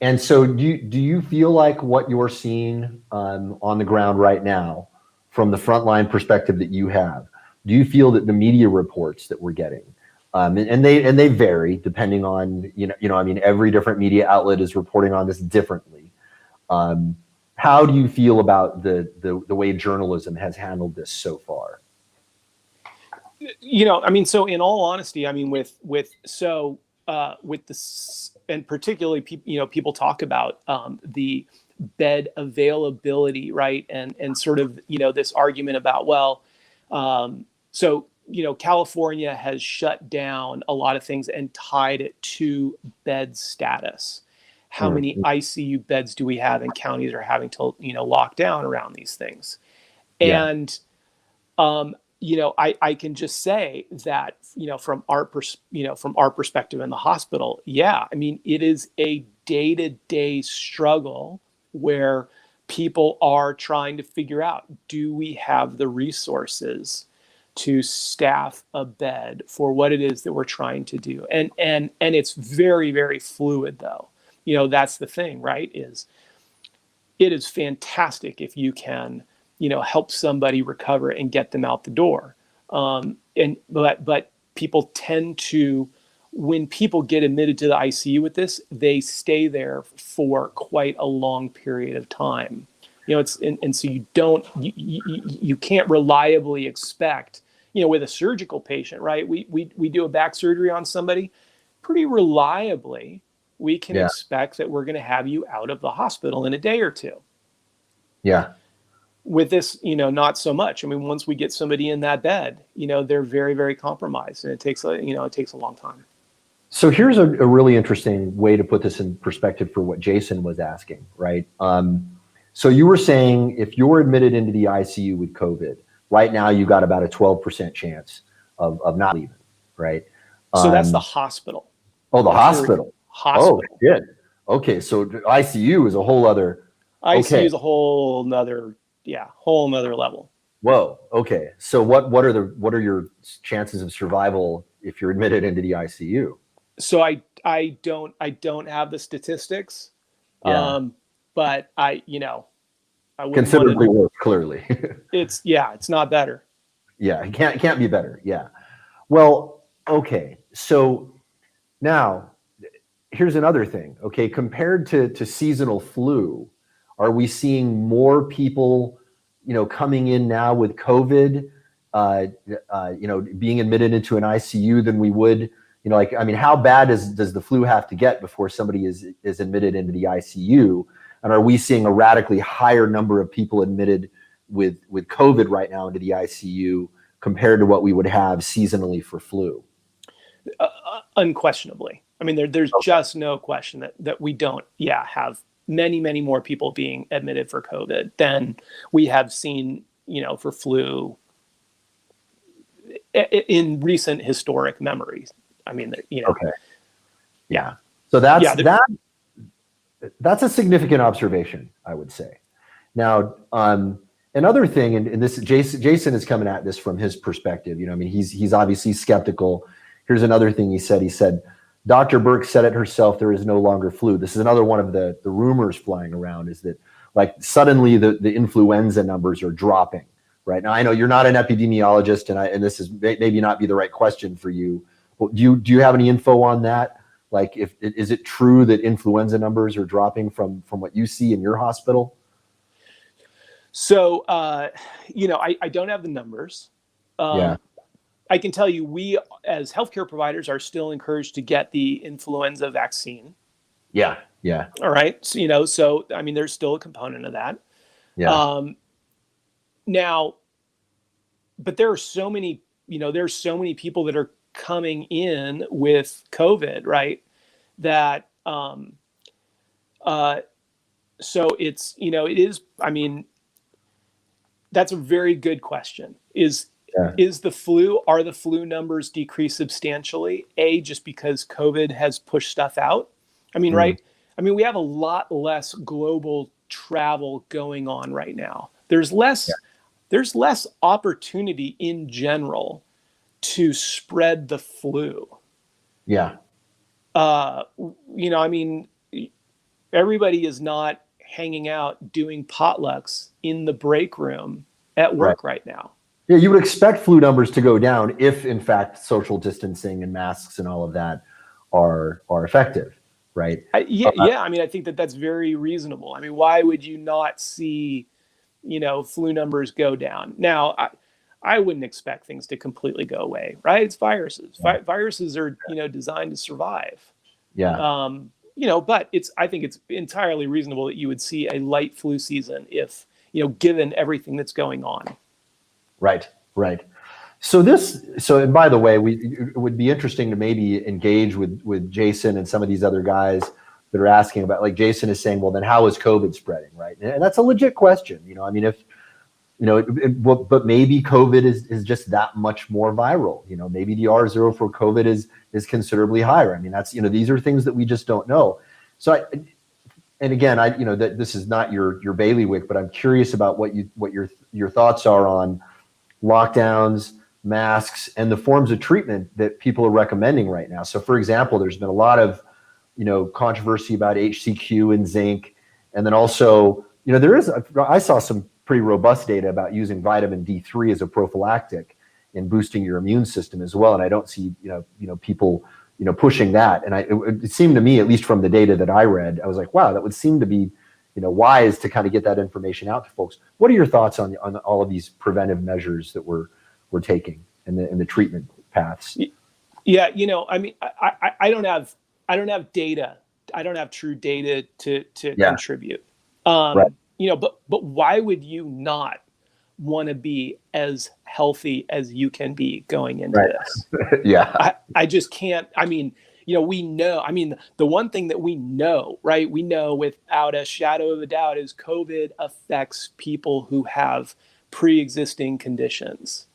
[SPEAKER 1] And so do you feel like what you're seeing on the ground right now, from the frontline perspective that you have, do you feel that the media reports that we're getting, and they vary depending on, I mean, every different media outlet is reporting on this differently. How do you feel about the way journalism has handled this so far?
[SPEAKER 2] I mean, so in all honesty, I mean, with this, and particularly people talk about the bed availability, right? And sort of, this argument about, well, so, California has shut down a lot of things and tied it to bed status. How many ICU beds do we have, and counties are having to, lock down around these things.
[SPEAKER 1] Yeah.
[SPEAKER 2] And, I can just say that, from our perspective in the hospital, yeah, I mean, it is a day-to-day struggle where people are trying to figure out, do we have the resources to staff a bed for what it is that we're trying to do? And it's very, very fluid, though. That's the thing, right? It is fantastic if you can, help somebody recover and get them out the door. But people tend to, when people get admitted to the ICU with this, they stay there for quite a long period of time. And so you can't reliably expect, with a surgical patient, right? We do a back surgery on somebody, pretty reliably we can
[SPEAKER 1] Yeah.
[SPEAKER 2] expect that we're going to have you out of the hospital in a day or two.
[SPEAKER 1] Yeah.
[SPEAKER 2] With this, not so much. I mean, once we get somebody in that bed, they're very, very compromised, and it takes a long time.
[SPEAKER 1] So here's a really interesting way to put this in perspective for what Jason was asking, right? So you were saying if you're admitted into the ICU with COVID, right now you got about a 12% chance of not leaving, right?
[SPEAKER 2] So that's the hospital.
[SPEAKER 1] Oh, the hospital.
[SPEAKER 2] Hospital.
[SPEAKER 1] Oh, shit. Okay, so ICU is a whole other.
[SPEAKER 2] ICU is a whole nother level.
[SPEAKER 1] Whoa. Okay. So what are your chances of survival if you're admitted into the ICU?
[SPEAKER 2] So I don't have the statistics.
[SPEAKER 1] Yeah.
[SPEAKER 2] But I wouldn't
[SPEAKER 1] Considerably worse, clearly.
[SPEAKER 2] It's not better.
[SPEAKER 1] Yeah, it can't be better. Yeah. Well, okay. So now here's another thing. Okay, compared to seasonal flu, are we seeing more people, coming in now with COVID, being admitted into an ICU than we would, I mean, how bad does the flu have to get before somebody is admitted into the ICU? And are we seeing a radically higher number of people admitted with COVID right now into the ICU compared to what we would have seasonally for flu?
[SPEAKER 2] Unquestionably. I mean, there's just no question that we don't, have many, many more people being admitted for COVID than we have seen, for flu in recent historic memories. I mean,
[SPEAKER 1] Okay. Yeah. So that's a significant observation, I would say. Now, another thing, and this Jason is coming at this from his perspective. I mean, he's obviously skeptical. Here's another thing he said. He said, Dr. Burke said it herself, there is no longer flu. This is another one of the rumors flying around, is that like suddenly the influenza numbers are dropping. Right now, I know you're not an epidemiologist, and this is maybe not be the right question for you. But do you have any info on that? Like, is it true that influenza numbers are dropping from what you see in your hospital?
[SPEAKER 2] So, I don't have the numbers.
[SPEAKER 1] Yeah.
[SPEAKER 2] I can tell you, we as healthcare providers are still encouraged to get the influenza vaccine.
[SPEAKER 1] Yeah. Yeah.
[SPEAKER 2] All right. So, so I mean, there's still a component of that.
[SPEAKER 1] Yeah.
[SPEAKER 2] Now, but there are so many, there's so many people that are coming in with COVID, right? That, so it's, it is, I mean, that's a very good question. Are the flu numbers decreased substantially? Just because COVID has pushed stuff out? I mean, right? I mean, we have a lot less global travel going on right now. There's less opportunity in general to spread the flu.
[SPEAKER 1] Yeah.
[SPEAKER 2] I mean, everybody is not hanging out doing potlucks in the break room at work right now.
[SPEAKER 1] Yeah, you would expect flu numbers to go down if, in fact, social distancing and masks and all of that are effective, right?
[SPEAKER 2] Yeah. I mean, I think that's very reasonable. I mean, why would you not see, flu numbers go down? Now, I wouldn't expect things to completely go away, right? It's viruses. Viruses are, designed to survive.
[SPEAKER 1] Yeah.
[SPEAKER 2] But I think it's entirely reasonable that you would see a light flu season if, given everything that's going on.
[SPEAKER 1] Right. So and by the way, it would be interesting to maybe engage with Jason and some of these other guys that are asking about, like Jason is saying, well, then how is COVID spreading, right? And that's a legit question. I mean, if, but maybe COVID is just that much more viral. Maybe the R0 for COVID is considerably higher. I mean, that's, these are things that we just don't know. So and again, that this is not your bailiwick, but I'm curious about what your thoughts are on lockdowns, masks, and the forms of treatment that people are recommending right now. So, for example, there's been a lot of, controversy about HCQ and zinc, and then also, I saw some pretty robust data about using vitamin D3 as a prophylactic in boosting your immune system as well. And I don't see, people, pushing that. And it seemed to me, at least from the data that I read, I was like, wow, that would seem to be, wise to kind of get that information out to folks. What are your thoughts on all of these preventive measures that we're taking and the treatment paths?
[SPEAKER 2] Yeah, I mean, I don't have data. I don't have true data to contribute.
[SPEAKER 1] Right.
[SPEAKER 2] But why would you not want to be as healthy as you can be going into this?
[SPEAKER 1] Yeah.
[SPEAKER 2] I just can't. I mean, we know, the one thing that we know, right? We know without a shadow of a doubt is COVID affects people who have pre-existing conditions.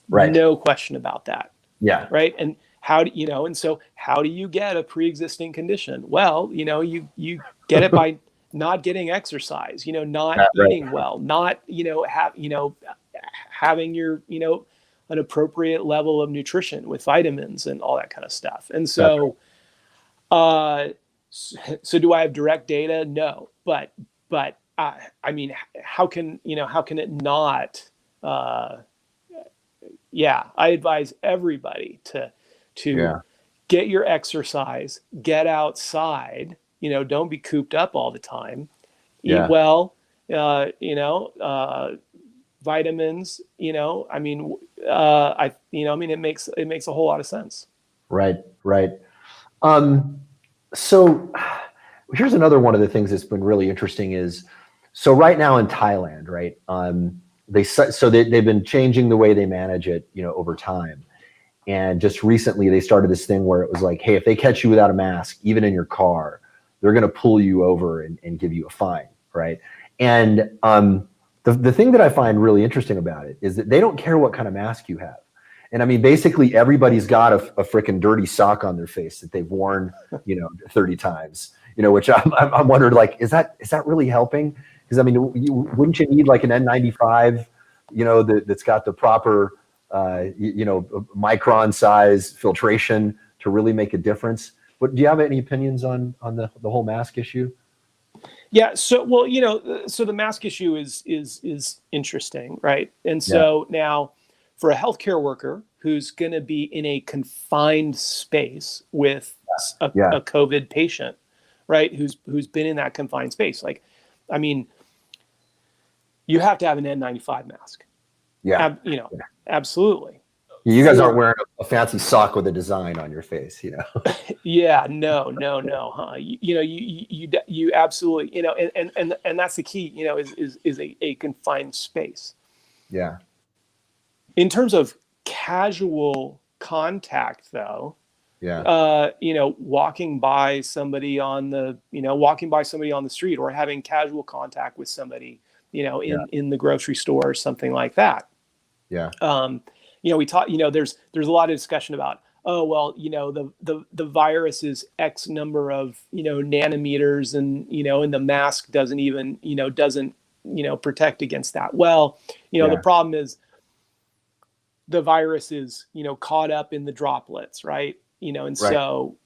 [SPEAKER 1] Right.
[SPEAKER 2] No question about that.
[SPEAKER 1] Yeah.
[SPEAKER 2] Right. And so how do you get a pre-existing condition? Well, you get it by not getting exercise, not eating well, not, having your, an appropriate level of nutrition with vitamins and all that kind of stuff. And so, so do I have direct data? No, but I mean, how can it not, I advise everybody to get your exercise, get outside, don't be cooped up all the time, eat well, vitamins, it makes a whole lot of sense.
[SPEAKER 1] Right. So here's another one of the things that's been really interesting is, so right now in Thailand, right, they've been changing the way they manage it, over time. And just recently they started this thing where it was like, hey, if they catch you without a mask, even in your car, they're going to pull you over and give you a fine, right? And the thing that I find really interesting about it is that they don't care what kind of mask you have. And I mean, basically everybody's got a freaking dirty sock on their face that they've worn, 30 times, which I'm wondering, like, is that really helping? Because I mean, wouldn't you need like an N95, that's got the proper, micron size filtration to really make a difference? But do you have any opinions on the whole mask issue?
[SPEAKER 2] Yeah. So, well, so the mask issue is interesting, right? And so now, for a healthcare worker who's going to be in a confined space with a COVID patient, right? Who's been in that confined space, like, I mean, you have to have an N95 mask.
[SPEAKER 1] Yeah.
[SPEAKER 2] Absolutely.
[SPEAKER 1] You guys aren't wearing a fancy sock with a design on your face,
[SPEAKER 2] Yeah, no, huh? You absolutely, and that's the key, is a confined space.
[SPEAKER 1] Yeah.
[SPEAKER 2] In terms of casual contact, though, walking by somebody on the street, or having casual contact with somebody, in the grocery store or something like that.
[SPEAKER 1] Yeah.
[SPEAKER 2] We talk, there's a lot of discussion about, oh, well, the virus is X number of, nanometers, and the mask doesn't even, protect against that. Well, the problem is the virus is, caught up in the droplets, right? So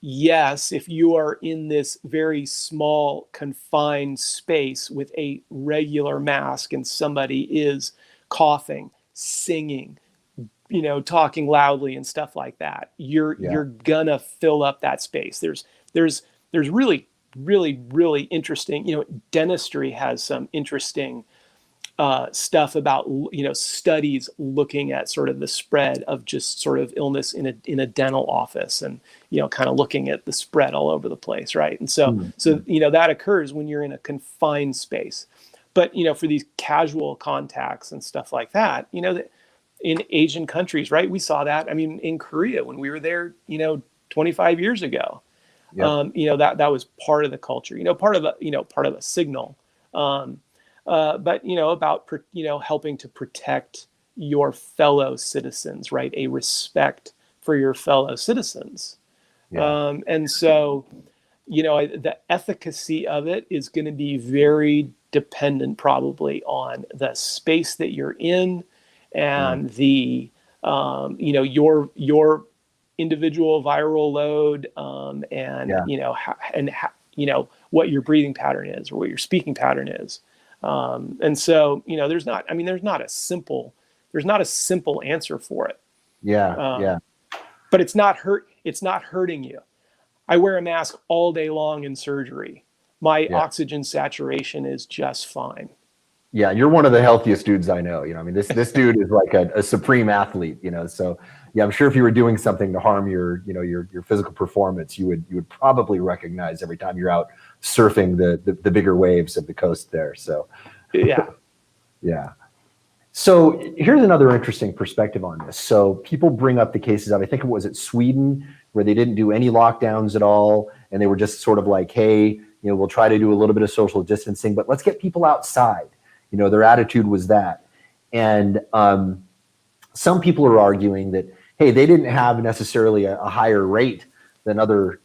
[SPEAKER 2] yes, if you are in this very small, confined space with a regular mask and somebody is coughing, singing, talking loudly and stuff like that, you're gonna fill up that space. There's really interesting. Dentistry has some interesting stuff about studies looking at sort of the spread of just sort of illness in a dental office, and kind of looking at the spread all over the place, right? And so that occurs when you're in a confined space. But for these casual contacts and stuff like that, in Asian countries, right, we saw that. I mean, in Korea when we were there, 25 years ago, that was part of the culture, part of a signal. But about helping to protect your fellow citizens, right? A respect for your fellow citizens, and so the efficacy of it is going to be very dependent, probably, on the space that you're in, and the your individual viral load, and what your breathing pattern is, or what your speaking pattern is. And so, there's not a simple answer for it. But it's not hurting you. I wear a mask all day long in surgery. My oxygen saturation is just fine.
[SPEAKER 1] Yeah, you're one of the healthiest dudes I know. This dude is like a supreme athlete. So yeah, I'm sure if you were doing something to harm your physical performance, you would probably recognize every time you're out surfing the bigger waves of the coast there. So
[SPEAKER 2] yeah.
[SPEAKER 1] So here's another interesting perspective on this. So people bring up the cases of, I think it was at Sweden, where they didn't do any lockdowns at all, and they were just sort of like, hey, we'll try to do a little bit of social distancing, but let's get people outside. Their attitude was that. And some people are arguing that, hey, they didn't have necessarily a higher rate than other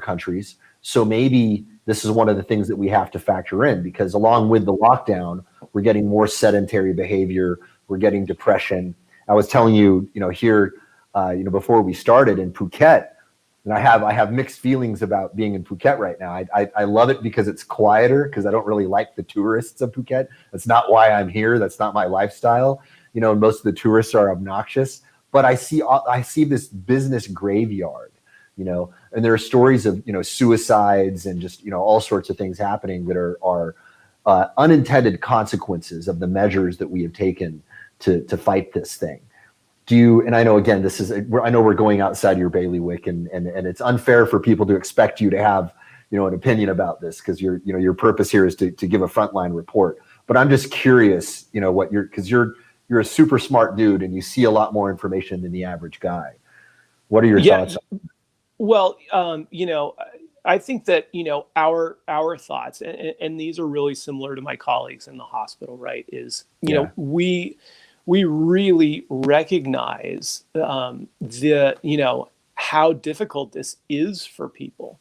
[SPEAKER 1] countries. So maybe this is one of the things that we have to factor in, because along with the lockdown, we're getting more sedentary behavior. We're getting depression. I was telling you, here, before we started in Phuket, and I have mixed feelings about being in Phuket right now. I love it because it's quieter, because I don't really like the tourists of Phuket. That's not why I'm here. That's not my lifestyle. Most of the tourists are obnoxious, but I see this business graveyard, and there are stories of, suicides and just, all sorts of things happening that are unintended consequences of the measures that we have taken to fight this thing. And I know, again, I know we're going outside your bailiwick, and it's unfair for people to expect you to have, an opinion about this, because your purpose here is to give a frontline report. But I'm just curious, because you're a super smart dude and you see a lot more information than the average guy. What are your thoughts?
[SPEAKER 2] Well, I think that, our thoughts, and these are really similar to my colleagues in the hospital, right, is, we really recognize how difficult this is for people.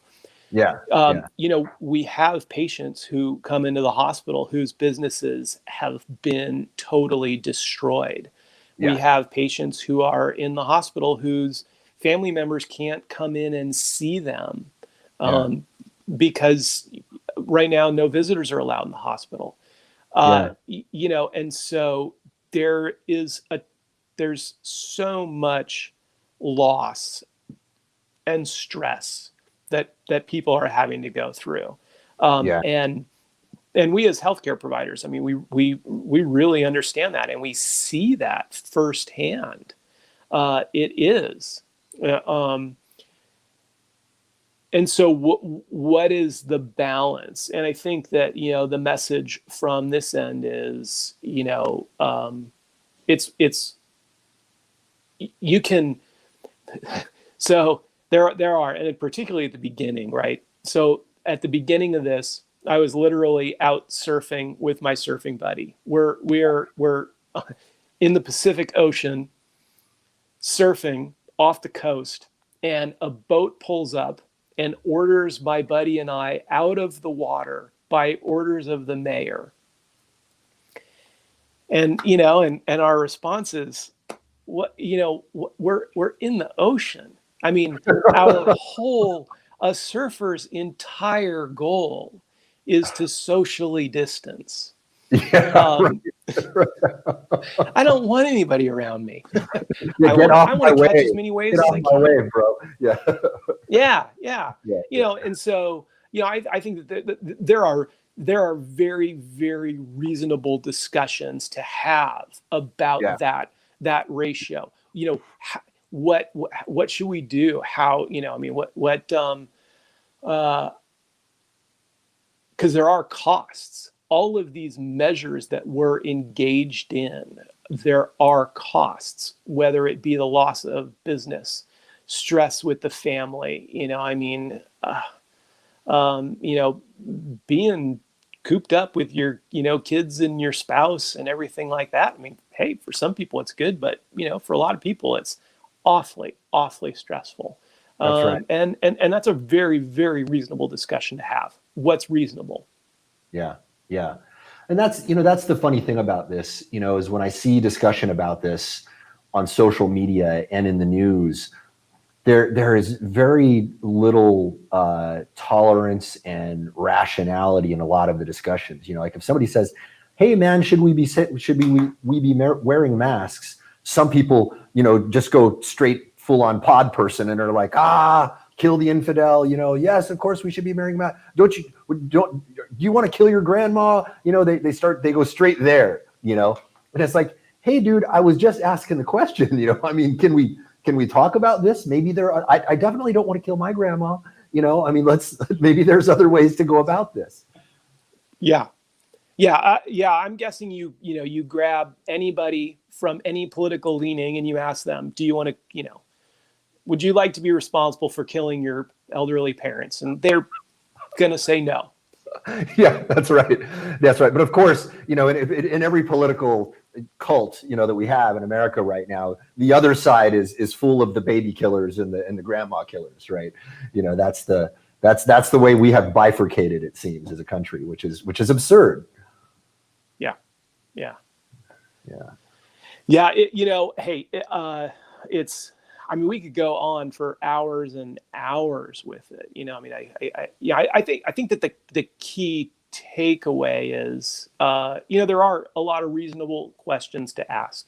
[SPEAKER 2] We have patients who come into the hospital whose businesses have been totally destroyed. We have patients who are in the hospital whose family members can't come in and see them, because right now no visitors are allowed in the hospital. And so there's so much loss and stress that people are having to go through. And we as healthcare providers, I mean, we really understand that, and we see that firsthand. It is. And so what is the balance? And I think that, the message from this end is, it's you can, so there are, and particularly at the beginning, right? So at the beginning of this, I was literally out surfing with my surfing buddy. We're in the Pacific Ocean, surfing off the coast, and a boat pulls up and orders my buddy and I out of the water by orders of the mayor. And, and our response is, we're in the ocean. I mean, a surfer's entire goal is to socially distance.
[SPEAKER 1] Yeah, right.
[SPEAKER 2] I don't want anybody around me.
[SPEAKER 1] Yeah,
[SPEAKER 2] I
[SPEAKER 1] get off
[SPEAKER 2] want
[SPEAKER 1] my
[SPEAKER 2] to
[SPEAKER 1] way.
[SPEAKER 2] catch as many waves
[SPEAKER 1] Get
[SPEAKER 2] as
[SPEAKER 1] off
[SPEAKER 2] I
[SPEAKER 1] my
[SPEAKER 2] can.
[SPEAKER 1] way, bro. Yeah.
[SPEAKER 2] Yeah.
[SPEAKER 1] Yeah.
[SPEAKER 2] And so, I think that there are very, very reasonable discussions to have about
[SPEAKER 1] Yeah.
[SPEAKER 2] that ratio. What should we do? How, because there are costs. All of these measures that we're engaged in, there are costs, whether it be the loss of business, stress with the family, being cooped up with your, kids and your spouse and everything like that. I mean, hey, for some people it's good, but for a lot of people it's awfully, awfully stressful.
[SPEAKER 1] That's right.
[SPEAKER 2] And that's a very, very reasonable discussion to have. What's reasonable?
[SPEAKER 1] Yeah. Yeah. And that's the funny thing about this, is when I see discussion about this on social media and in the news, there is very little tolerance and rationality in a lot of the discussions. Like if somebody says, "Hey, man, should we be wearing masks?" Some people, just go straight full on pod person and are like, kill the infidel. Yes, of course we should be wearing masks. Do you want to kill your grandma? They go straight there. And it's like, hey, dude, I was just asking the question. I mean, can we talk about this? Maybe I definitely don't want to kill my grandma. Maybe there's other ways to go about this.
[SPEAKER 2] Yeah. I'm guessing you grab anybody from any political leaning and you ask them, do you want to, would you like to be responsible for killing your elderly parents? And they're going to say no.
[SPEAKER 1] Yeah, that's right. That's right. But of course, in every political cult, that we have in America right now, the other side is full of the baby killers and the grandma killers, right? That's the way we have bifurcated, it seems, as a country, which is absurd.
[SPEAKER 2] Yeah. It's. I mean, we could go on for hours and hours with it. I think that the key takeaway is, there are a lot of reasonable questions to ask.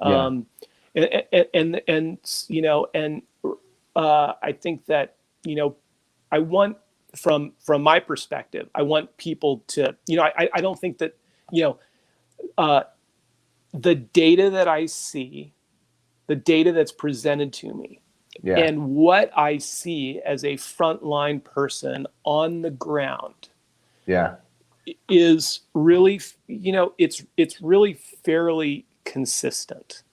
[SPEAKER 2] I think that, I want, from my perspective, I want people to, I don't think that, the data that I see, the data that's presented to me, and what I see as a frontline person on the ground, is really, it's really fairly consistent.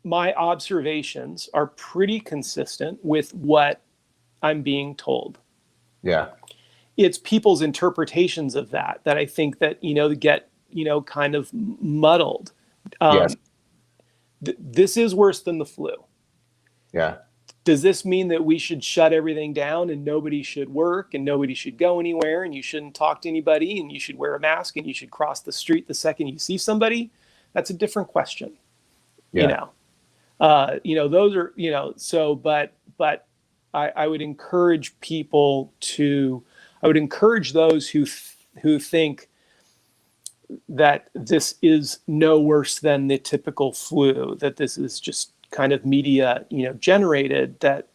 [SPEAKER 2] My observations are pretty consistent with what I'm being told.
[SPEAKER 1] Yeah.
[SPEAKER 2] It's people's interpretations of that I think that, get, kind of muddled.
[SPEAKER 1] Yes.
[SPEAKER 2] This is worse than the flu.
[SPEAKER 1] Yeah.
[SPEAKER 2] Does this mean that we should shut everything down and nobody should work and nobody should go anywhere and you shouldn't talk to anybody and you should wear a mask and you should cross the street the second you see somebody? That's a different question.
[SPEAKER 1] Yeah.
[SPEAKER 2] Those are, so, but I would encourage people I would encourage those who think that this is no worse than the typical flu, that this is just kind of media, generated, that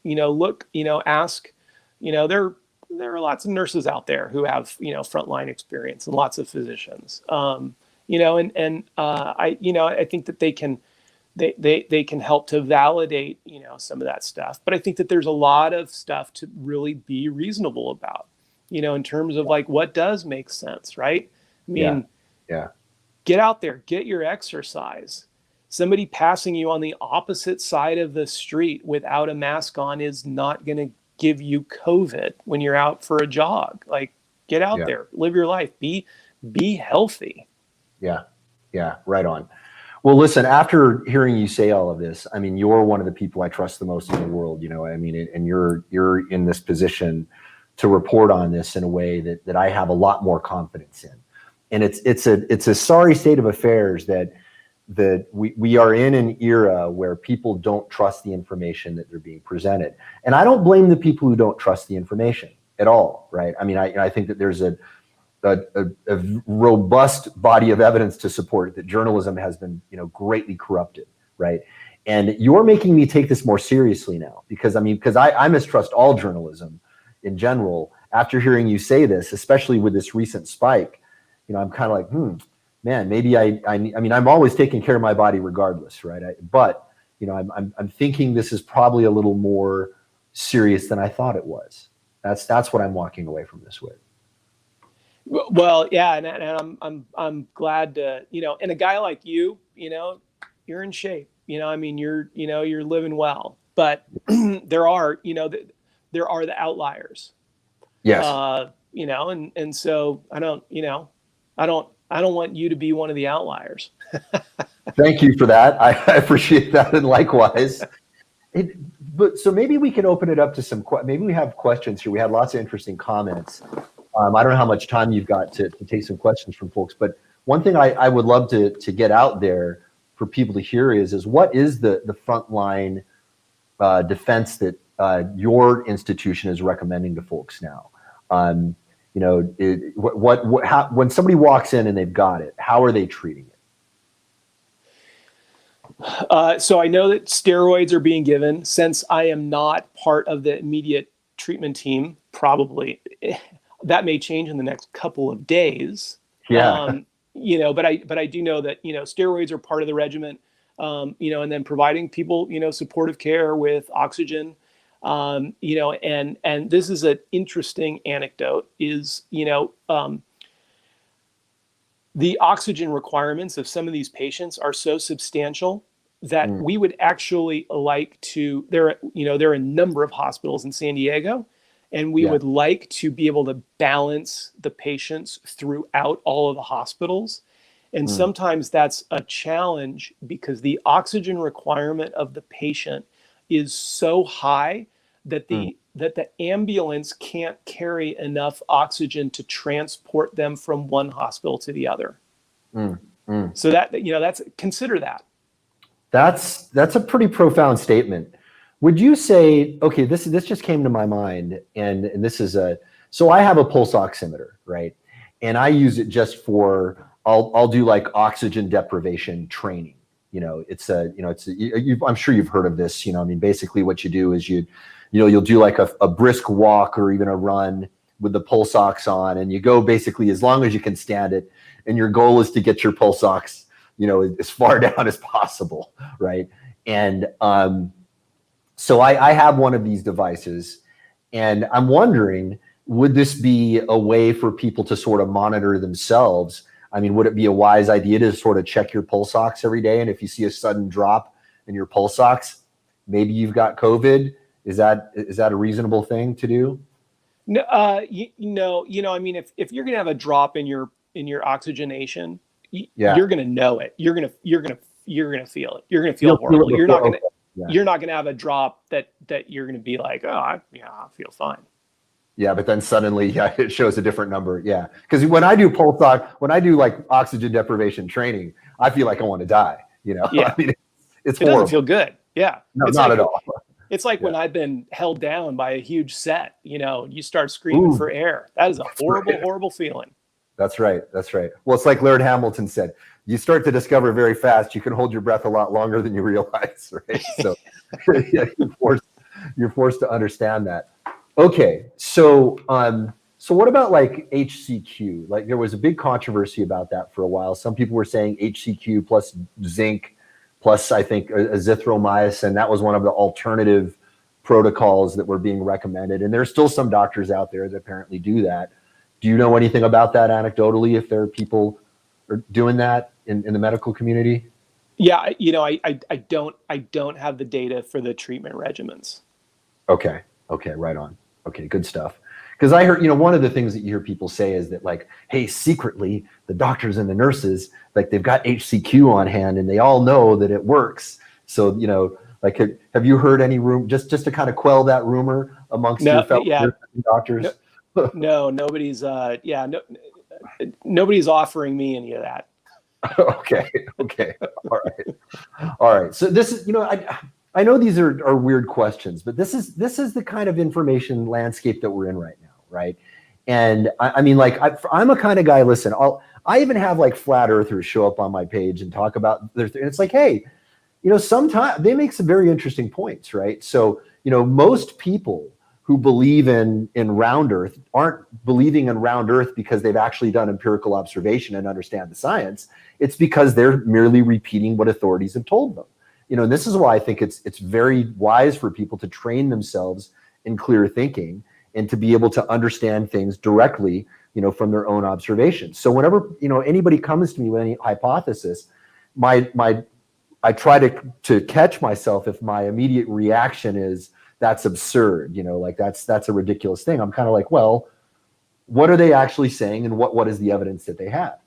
[SPEAKER 2] look, ask, there are lots of nurses out there who have, frontline experience and lots of physicians, I think that they can help to validate, some of that stuff. But I think that there's a lot of stuff to really be reasonable about, in terms of like what does make sense, right? I mean, get out there, get your exercise. Somebody passing you on the opposite side of the street without a mask on is not going to give you COVID when you're out for a jog. Like, get out there, live your life, be healthy.
[SPEAKER 1] Yeah. Right on. Well, listen, after hearing you say all of this, I mean, you're one of the people I trust the most in the world, and you're in this position to report on this in a way that I have a lot more confidence in. And it's a sorry state of affairs that that we are in an era where people don't trust the information that they're being presented. And I don't blame the people who don't trust the information at all, right? I mean, I think that there's a robust body of evidence to support that journalism has been, greatly corrupted, right? And you're making me take this more seriously now, because I mistrust all journalism in general. After hearing you say this, especially with this recent spike, I'm kind of like, man, maybe I'm always taking care of my body regardless, right? But I'm thinking this is probably a little more serious than I thought it was. That's what I'm walking away from this with.
[SPEAKER 2] Well, yeah, and I'm glad to, and a guy like you, you're in shape. You're living well, but there are the outliers.
[SPEAKER 1] Yes.
[SPEAKER 2] And so I don't want you to be one of the outliers.
[SPEAKER 1] Thank you for that. I appreciate that, and likewise. But so maybe we can open it up to maybe we have questions here. We had lots of interesting comments. I don't know how much time you've got to take some questions from folks, but one thing I would love to get out there for people to hear is what is the frontline defense that your institution is recommending to folks now? When somebody walks in and they've got it, how are they treating it?
[SPEAKER 2] So I know that steroids are being given. Since I am not part of the immediate treatment team, probably that may change in the next couple of days.
[SPEAKER 1] Yeah.
[SPEAKER 2] But I do know that, steroids are part of the regimen, and then providing people, supportive care with oxygen, and this is an interesting anecdote is, the oxygen requirements of some of these patients are so substantial that we would actually like to, there are a number of hospitals in San Diego, and we would like to be able to balance the patients throughout all of the hospitals. And sometimes that's a challenge because the oxygen requirement of the patient is so high that the ambulance can't carry enough oxygen to transport them from one hospital to the other. So that's consider that.
[SPEAKER 1] That's a pretty profound statement. Would you say, okay, this just came to my mind, and this is so I have a pulse oximeter, right? And I use it just for, I'll do like oxygen deprivation training. I'm sure you've heard of this. Basically what you do is you'll do like a brisk walk or even a run with the pulse ox on, and you go basically as long as you can stand it, and your goal is to get your pulse ox, as far down as possible, right? And so I have one of these devices, and I'm wondering, would this be a way for people to sort of monitor themselves? Would it be a wise idea to sort of check your pulse ox every day? And if you see a sudden drop in your pulse ox, maybe you've got COVID. Is that a reasonable thing to do?
[SPEAKER 2] No, if you're going to have a drop in your oxygenation, you're going to know it. You're going to feel it. You're going to feel horrible. You're not going to have a drop that you're going to be like, I feel fine.
[SPEAKER 1] Yeah, but then suddenly, it shows a different number. Yeah, because when I do when I do like oxygen deprivation training, I feel like I want to die.
[SPEAKER 2] Yeah.
[SPEAKER 1] It's
[SPEAKER 2] it
[SPEAKER 1] horrible.
[SPEAKER 2] doesn't feel good. Yeah,
[SPEAKER 1] no, not at all.
[SPEAKER 2] It's like when I've been held down by a huge set. You start screaming for air. That is a horrible feeling. That's right.
[SPEAKER 1] Well, it's like Laird Hamilton said, you start to discover very fast you can hold your breath a lot longer than you realize, right? So you're forced to understand that. Okay, so what about like HCQ? Like there was a big controversy about that for a while. Some people were saying HCQ plus zinc plus I think azithromycin. That was one of the alternative protocols that were being recommended. And there's still some doctors out there that apparently do that. Do you know anything about that anecdotally, if there are people are doing that in the medical community?
[SPEAKER 2] Yeah, I don't have the data for the treatment regimens.
[SPEAKER 1] Okay, right on. Okay, good stuff. Because I heard, one of the things that you hear people say is that like, hey, secretly, the doctors and the nurses, like they've got HCQ on hand and they all know that it works. So, like, have you heard any just to kind of quell that rumor amongst your fellow nurses and doctors?
[SPEAKER 2] No, nobody's, nobody's offering me any of that.
[SPEAKER 1] Okay. Okay. All right. All right. So this is, I know these are weird questions, but this is the kind of information landscape that we're in right now, right? And I mean, like, I'm a kind of guy. Listen, I even have like flat earthers show up on my page and talk about and it's like, hey, sometimes they make some very interesting points, right? So, most people who believe in round earth aren't believing in round earth because they've actually done empirical observation and understand the science. It's because they're merely repeating what authorities have told them. And this is why I think it's very wise for people to train themselves in clear thinking and to be able to understand things directly, from their own observations. So whenever, anybody comes to me with any hypothesis, I try to catch myself if my immediate reaction is that's absurd, like that's a ridiculous thing. I'm kind of like, well, what are they actually saying, and what is the evidence that they have?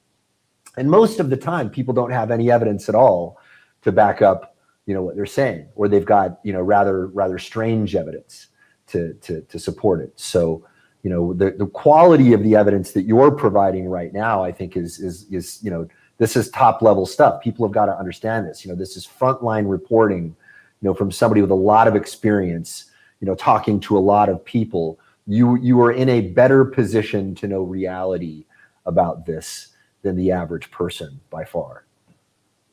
[SPEAKER 1] And most of the time, people don't have any evidence at all to back up, what they're saying, or they've got, rather strange evidence to support it. So, the quality of the evidence that you're providing right now, I think is this is top level stuff. People have got to understand this. This is frontline reporting, from somebody with a lot of experience, talking to a lot of people. You are in a better position to know reality about this than the average person by far.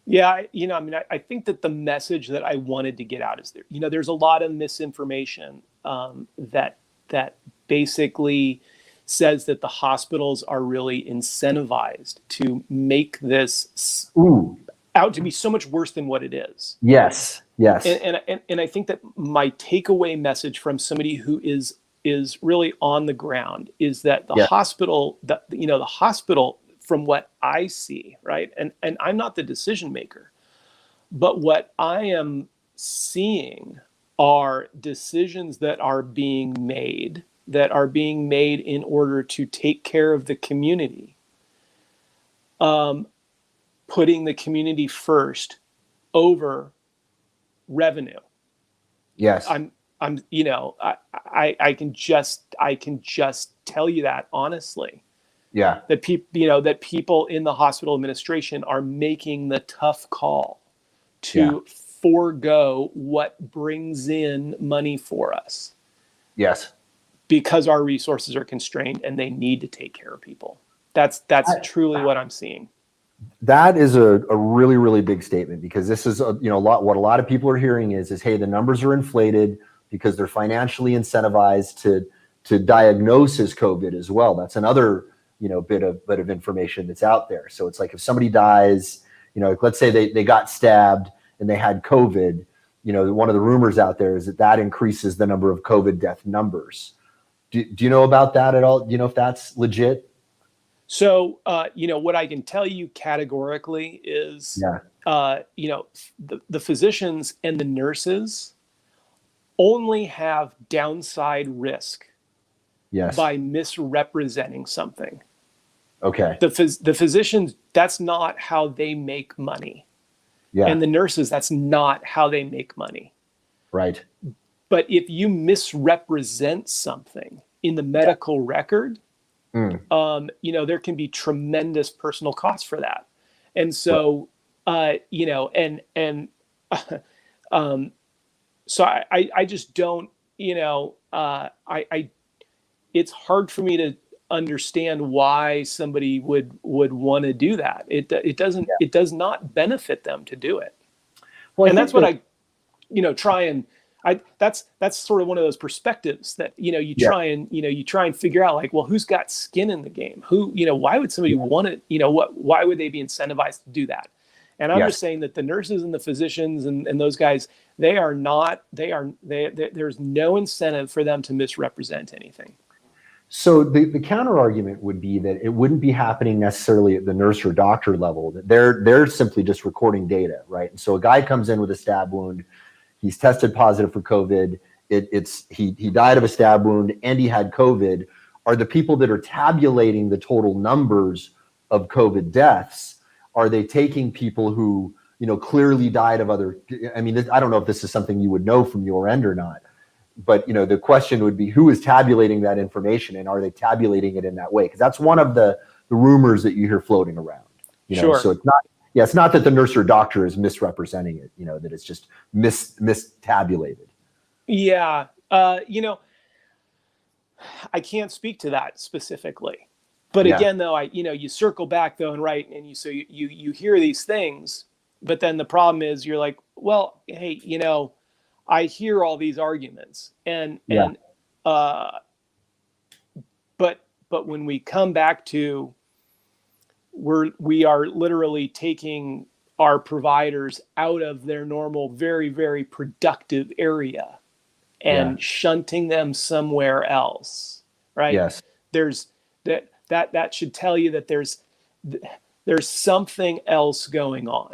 [SPEAKER 2] Yeah, I think that the message that I wanted to get out is there's a lot of misinformation that basically says that the hospitals are really incentivized to make this out to be so much worse than what it is.
[SPEAKER 1] Yes.
[SPEAKER 2] And I think that my takeaway message from somebody who is really on the ground is that the hospital, the hospital, from what I see, right? And I'm not the decision maker, but what I am seeing are decisions that are being made in order to take care of the community, putting the community first over revenue.
[SPEAKER 1] Yes.
[SPEAKER 2] I can just tell you that honestly.
[SPEAKER 1] Yeah.
[SPEAKER 2] That people in the hospital administration are making the tough call to forego what brings in money for us.
[SPEAKER 1] Yes.
[SPEAKER 2] Because our resources are constrained and they need to take care of people. That's truly what I'm seeing.
[SPEAKER 1] That is a really, really big statement, because this is what a lot of people are hearing is hey, the numbers are inflated because they're financially incentivized to diagnose as COVID as well. That's another bit of information that's out there. So it's like if somebody dies, let's say they got stabbed and they had COVID, one of the rumors out there is that increases the number of COVID death numbers. Do you know about that at all? Do you know if that's legit?
[SPEAKER 2] So, what I can tell you categorically is, the physicians and the nurses only have downside risk by misrepresenting something.
[SPEAKER 1] Okay.
[SPEAKER 2] The physicians, that's not how they make money. Yeah. And the nurses, that's not how they make money.
[SPEAKER 1] Right.
[SPEAKER 2] But if you misrepresent something in the medical record, there can be tremendous personal costs for that. And so, so I just don't, it's hard for me to understand why somebody would want to do that. It does not benefit them to do it. Well, and that's what I try and that's sort of one of those perspectives that you try and figure out, like, well, who's got skin in the game? Why would somebody want it? Why would they be incentivized to do that? And I'm just saying that the nurses and the physicians and those guys, there's no incentive for them to misrepresent anything.
[SPEAKER 1] So the counter argument would be that it wouldn't be happening necessarily at the nurse or doctor level. That they're simply just recording data, right? And so a guy comes in with a stab wound, he's tested positive for COVID. He died of a stab wound and he had COVID. Are the people that are tabulating the total numbers of COVID deaths, are they taking people who clearly died of other? I mean, I don't know if this is something you would know from your end or not. But the question would be, who is tabulating that information, and are they tabulating it in that way? Because that's one of the rumors that you hear floating around.
[SPEAKER 2] Sure.
[SPEAKER 1] So Yeah, it's not that the nurse or doctor is misrepresenting it, that it's just mistabulated.
[SPEAKER 2] Yeah. I can't speak to that specifically. But
[SPEAKER 1] Yeah.
[SPEAKER 2] again, though, you circle back though, and right, and you hear these things, but then the problem is you're like, well, hey, I hear all these arguments, and
[SPEAKER 1] Yeah.
[SPEAKER 2] uh, but when we come back to we are literally taking our providers out of their normal, very, very productive area and shunting them somewhere else, right?
[SPEAKER 1] Yes.
[SPEAKER 2] There's that should tell you that there's something else going on.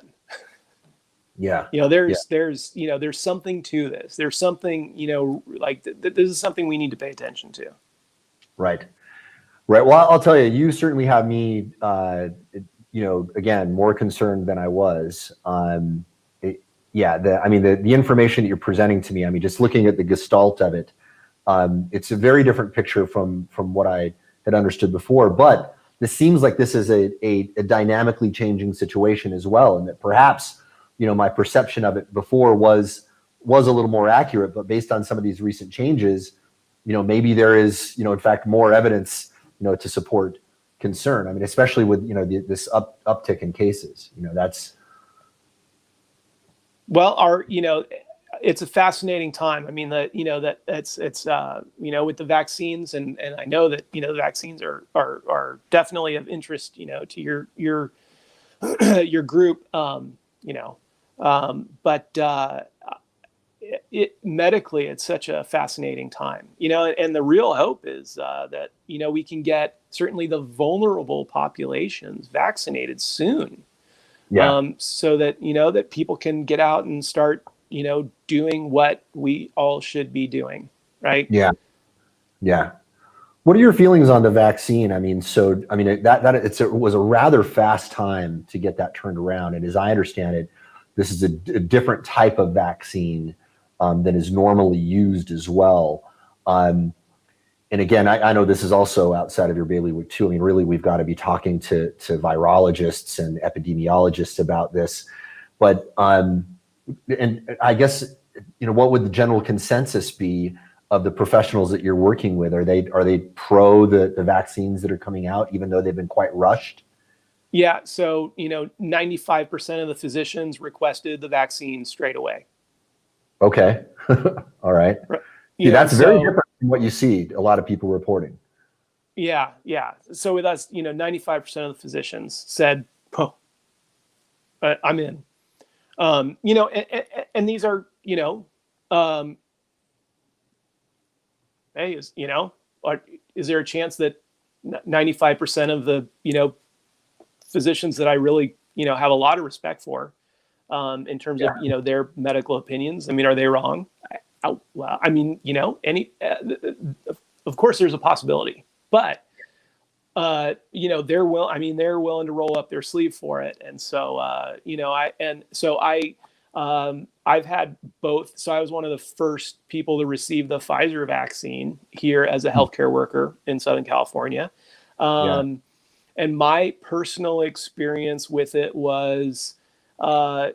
[SPEAKER 1] Yeah.
[SPEAKER 2] There's something to this. There's something, like this is something we need to pay attention to.
[SPEAKER 1] Right. Right. Well, I'll tell you, you certainly have me, again, more concerned than I was. The information that you're presenting to me, I mean, just looking at the gestalt of it, it's a very different picture from what I had understood before. But this seems like this is a dynamically changing situation as well, and that perhaps, my perception of it before was a little more accurate. But based on some of these recent changes, maybe there is, in fact, more evidence, to support concern. I mean, especially with, this uptick in cases, that's.
[SPEAKER 2] Well, it's a fascinating time. I mean, it's with the vaccines, and I know that, the vaccines are definitely of interest, to your your group, but medically, it's such a fascinating time, and the real hope is that, we can get certainly the vulnerable populations vaccinated soon.
[SPEAKER 1] Yeah.
[SPEAKER 2] So that, that people can get out and start, doing what we all should be doing. Right.
[SPEAKER 1] Yeah. Yeah. What are your feelings on the vaccine? I mean, it was a rather fast time to get that turned around. And as I understand it, this is a different type of vaccine than is normally used as well. And again, I know this is also outside of your bailiwick too. I mean, really, we've got to be talking to virologists and epidemiologists about this. But and I guess, what would the general consensus be of the professionals that you're working with? Are they pro the vaccines that are coming out, even though they've been quite rushed?
[SPEAKER 2] Yeah. So, 95% of the physicians requested the vaccine straight away.
[SPEAKER 1] Okay. All right. See, that's very different from what you see a lot of people reporting.
[SPEAKER 2] Yeah. Yeah. So with us, 95% of the physicians said, oh, I'm in. And these are, hey, is there a chance that 95% of the, physicians that I really, have a lot of respect for, in terms of, their medical opinions? I mean, are they wrong? Well, I mean, of course there's a possibility, but, they're willing to roll up their sleeve for it. And so, I've had both. So I was one of the first people to receive the Pfizer vaccine here as a healthcare worker in Southern California. And my personal experience with it was, kind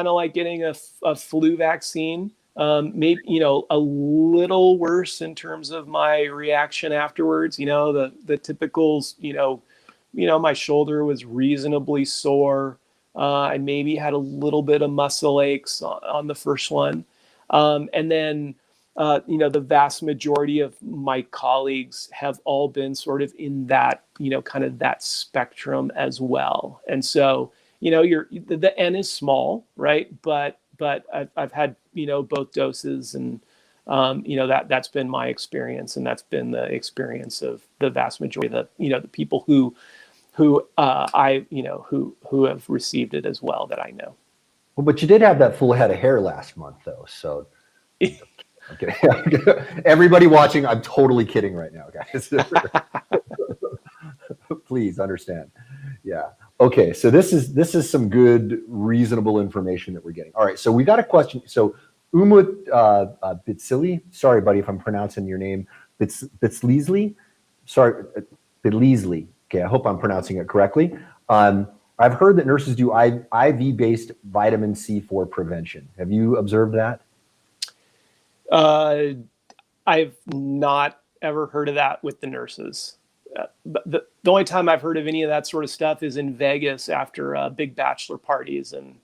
[SPEAKER 2] of like getting a flu vaccine. Maybe, a little worse in terms of my reaction afterwards. The typicals, my shoulder was reasonably sore. I maybe had a little bit of muscle aches on the first one. And then, the vast majority of my colleagues have all been sort of in that, kind of that spectrum as well. And so, the N is small, right? But I've had, both doses, and, that's been my experience, and that's been the experience of the vast majority of the people who have received it as well that I know.
[SPEAKER 1] Well, but you did have that full head of hair last month, though. So, okay. Everybody watching, I'm totally kidding right now, guys. Please understand. Yeah. Okay. So this is some good, reasonable information that we're getting. All right. So we got a question. So Umut Bitsili, sorry, buddy, if I'm pronouncing your name, Bitsley. Sorry, Bitleasley. Okay, I hope I'm pronouncing it correctly. I've heard that nurses do IV-based vitamin C for prevention. Have you observed that?
[SPEAKER 2] I've not ever heard of that with the nurses. But the only time I've heard of any of that sort of stuff is in Vegas after big bachelor parties, and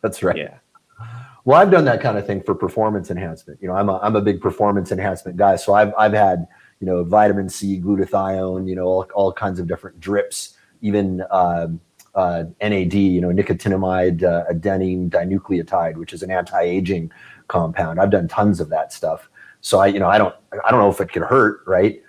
[SPEAKER 1] That's right.
[SPEAKER 2] Yeah.
[SPEAKER 1] Well, I've done that kind of thing for performance enhancement. I'm a big performance enhancement guy, so I've had vitamin C, glutathione, all kinds of different drips, even NAD, nicotinamide adenine dinucleotide, which is an anti-aging compound. I've done tons of that stuff. So I don't know if it could hurt, right?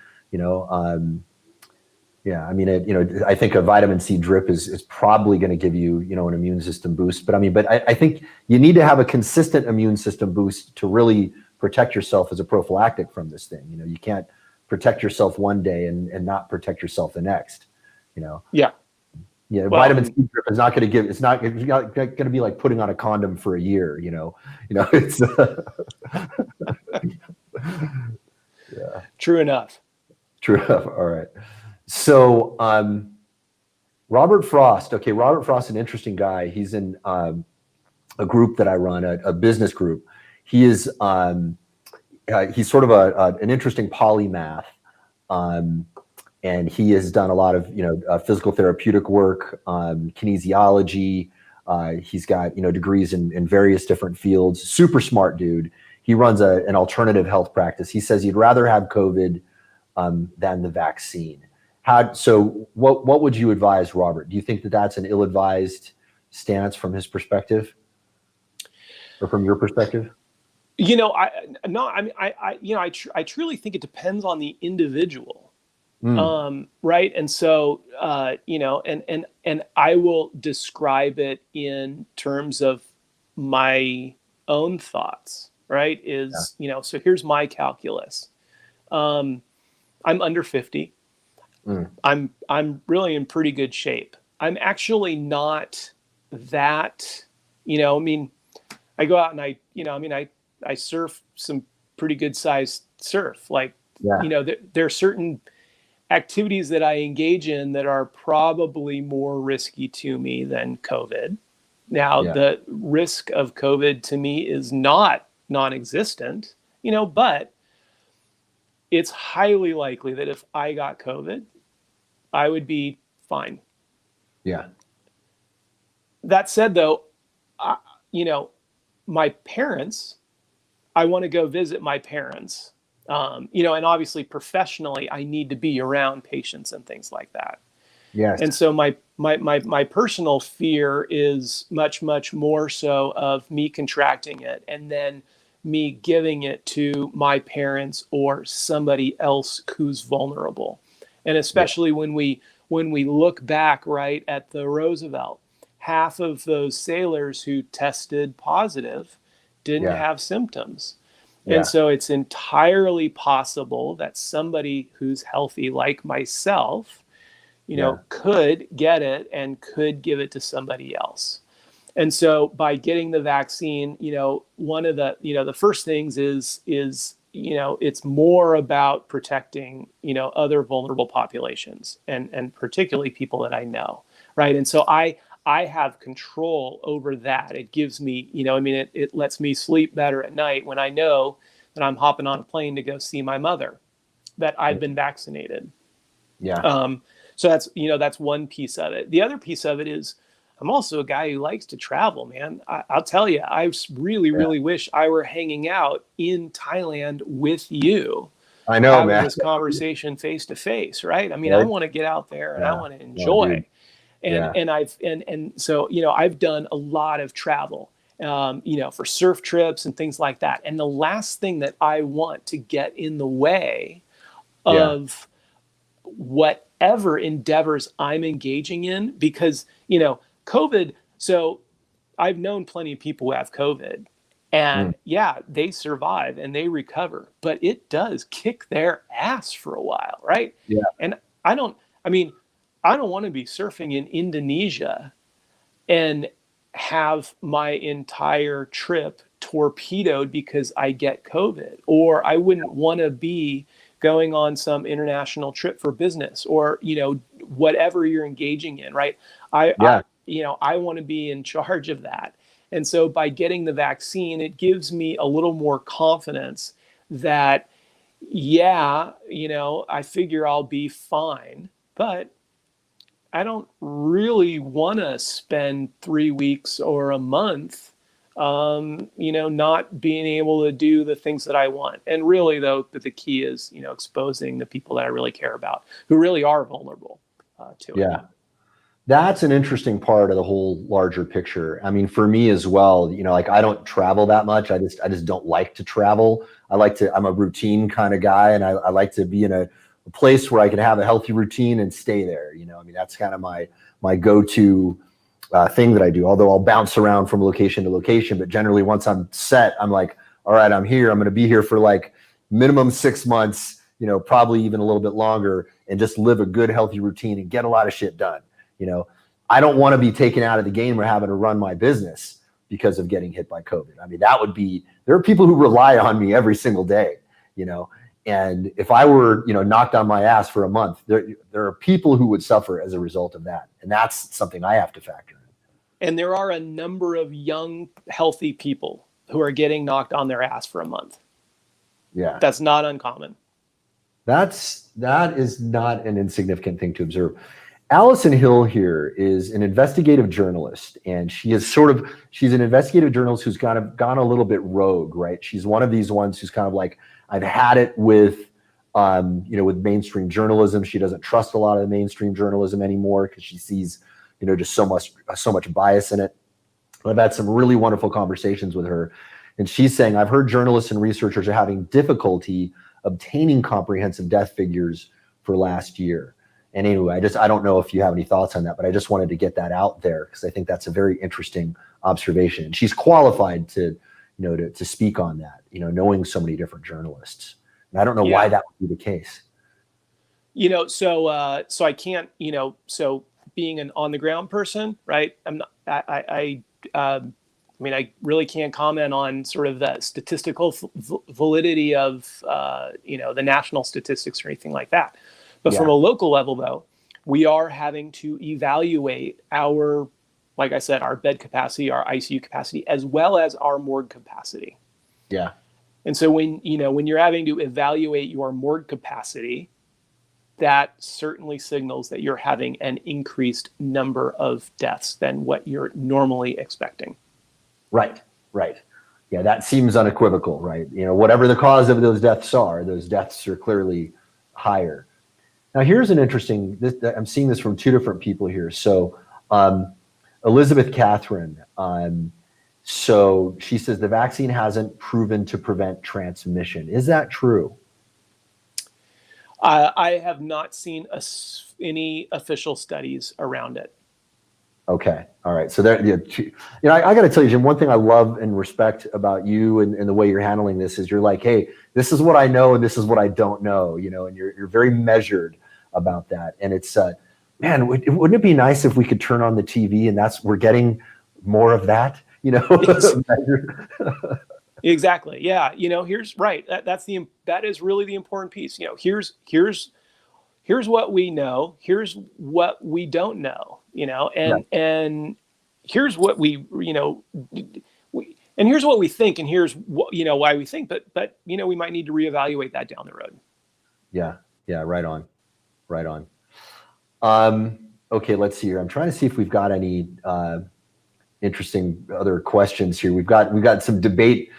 [SPEAKER 1] Yeah, I mean, I think a vitamin C drip is probably going to give you, an immune system boost. But I think you need to have a consistent immune system boost to really protect yourself as a prophylactic from this thing. You can't protect yourself one day and not protect yourself the next.
[SPEAKER 2] Yeah.
[SPEAKER 1] Yeah, well, vitamin C drip is not going to give. It's not going to be like putting on a condom for a year. It's. Yeah.
[SPEAKER 2] True enough.
[SPEAKER 1] True enough. All right. So Robert Frost. Okay, Robert Frost, an interesting guy. He's in a group that I run, a business group. He is he's sort of an interesting polymath. And he has done a lot of, physical therapeutic work, kinesiology. He's got, degrees in various different fields. Super smart dude. He runs an alternative health practice. He says he'd rather have COVID than the vaccine. So what would you advise, Robert? Do you think that that's an ill-advised stance from his perspective, or from your perspective?
[SPEAKER 2] I truly think it depends on the individual. Right. And so, and I will describe it in terms of my own thoughts, right? So here's my calculus. I'm under 50. I'm really in pretty good shape. I'm actually not that, I go out and I surf some pretty good sized surf. Like, there are certain activities that I engage in that are probably more risky to me than COVID. Now, the risk of COVID to me is not non-existent, but it's highly likely that if I got COVID, I would be fine.
[SPEAKER 1] Yeah.
[SPEAKER 2] That said, though, my parents, I want to go visit my parents. And obviously professionally, I need to be around patients and things like that.
[SPEAKER 1] Yes.
[SPEAKER 2] And so my personal fear is much, much more so of me contracting it and then me giving it to my parents or somebody else who's vulnerable. And especially when we look back right at the Roosevelt, half of those sailors who tested positive didn't have symptoms. And so it's entirely possible that somebody who's healthy like myself, could get it and could give it to somebody else. And so by getting the vaccine, one of the first things is it's more about protecting, other vulnerable populations and particularly people that I know. Right. And so I have control over that. It gives me, it lets me sleep better at night when I know that I'm hopping on a plane to go see my mother, that I've been vaccinated.
[SPEAKER 1] Yeah.
[SPEAKER 2] So that's one piece of it. The other piece of it is I'm also a guy who likes to travel, man. I'll tell you, I really wish I were hanging out in Thailand with you.
[SPEAKER 1] I know,
[SPEAKER 2] having
[SPEAKER 1] man.
[SPEAKER 2] This conversation face to face, right? I want to get out there and I want to enjoy. So I've done a lot of travel, for surf trips and things like that. And the last thing that I want to get in the way of whatever endeavors I'm engaging in, because, COVID. So I've known plenty of people who have COVID and they survive and they recover, but it does kick their ass for a while. Right.
[SPEAKER 1] Yeah.
[SPEAKER 2] And I don't want to be surfing in Indonesia and have my entire trip torpedoed because I get COVID, or I wouldn't want to be going on some international trip for business, or, whatever you're engaging in, right? I want to be in charge of that. And so by getting the vaccine, it gives me a little more confidence that, I figure I'll be fine, but I don't really want to spend 3 weeks or a month, not being able to do the things that I want. And really, though, the key is, exposing the people that I really care about, who really are vulnerable to it.
[SPEAKER 1] Yeah. That's an interesting part of the whole larger picture. I mean, for me as well, like I don't travel that much. I just don't like to travel. I'm a routine kind of guy, and I like to be in a place where I can have a healthy routine and stay there. I mean, that's kind of my go-to thing that I do, although I'll bounce around from location to location. But generally, once I'm set, I'm like, all right, I'm here. I'm going to be here for like minimum 6 months, probably even a little bit longer, and just live a good, healthy routine and get a lot of shit done. I don't want to be taken out of the game or having to run my business because of getting hit by COVID. I mean, there are people who rely on me every single day, and if I were, knocked on my ass for a month, there are people who would suffer as a result of that. And that's something I have to factor in.
[SPEAKER 2] And there are a number of young, healthy people who are getting knocked on their ass for a month.
[SPEAKER 1] Yeah.
[SPEAKER 2] That's not uncommon.
[SPEAKER 1] That is not an insignificant thing to observe. Allison Hill here is an investigative journalist, and she's an investigative journalist who's kind of gone a little bit rogue, right? She's one of these ones who's kind of like, I've had it with mainstream journalism. She doesn't trust a lot of the mainstream journalism anymore because she sees, just so much bias in it. I've had some really wonderful conversations with her, and she's saying, I've heard journalists and researchers are having difficulty obtaining comprehensive death figures for last year. And anyway, I don't know if you have any thoughts on that, but I just wanted to get that out there because I think that's a very interesting observation. And she's qualified to speak on that, knowing so many different journalists. And I don't know why that would be the case.
[SPEAKER 2] So I can't, so being an on the ground person, right? I really can't comment on sort of the statistical validity of, the national statistics or anything like that. But from a local level, though, we are having to evaluate like I said, our bed capacity, our ICU capacity, as well as our morgue capacity.
[SPEAKER 1] Yeah.
[SPEAKER 2] And so when you're having to evaluate your morgue capacity, that certainly signals that you're having an increased number of deaths than what you're normally expecting.
[SPEAKER 1] Right. Yeah, that seems unequivocal, right? Whatever the cause of those deaths are clearly higher. Now, here's an interesting, I'm seeing this from two different people here. So Elizabeth Catherine, so she says the vaccine hasn't proven to prevent transmission. Is that true?
[SPEAKER 2] I have not seen any official studies around it.
[SPEAKER 1] Okay. All right. So there, I got to tell you, Jim, one thing I love and respect about you and the way you're handling this is you're like, hey, this is what I know and this is what I don't know, and you're very measured about that. And it's, man, wouldn't it be nice if we could turn on the TV and we're getting more of that,
[SPEAKER 2] Exactly. Yeah. Here's right. That is really the important piece. Here's what we know. Here's what we don't know, and here's what we here's what we think, and here's what, why we think, but we might need to reevaluate that down the road.
[SPEAKER 1] Yeah. Right on. Okay. Let's see here. I'm trying to see if we've got any, interesting other questions here. We've got some debate,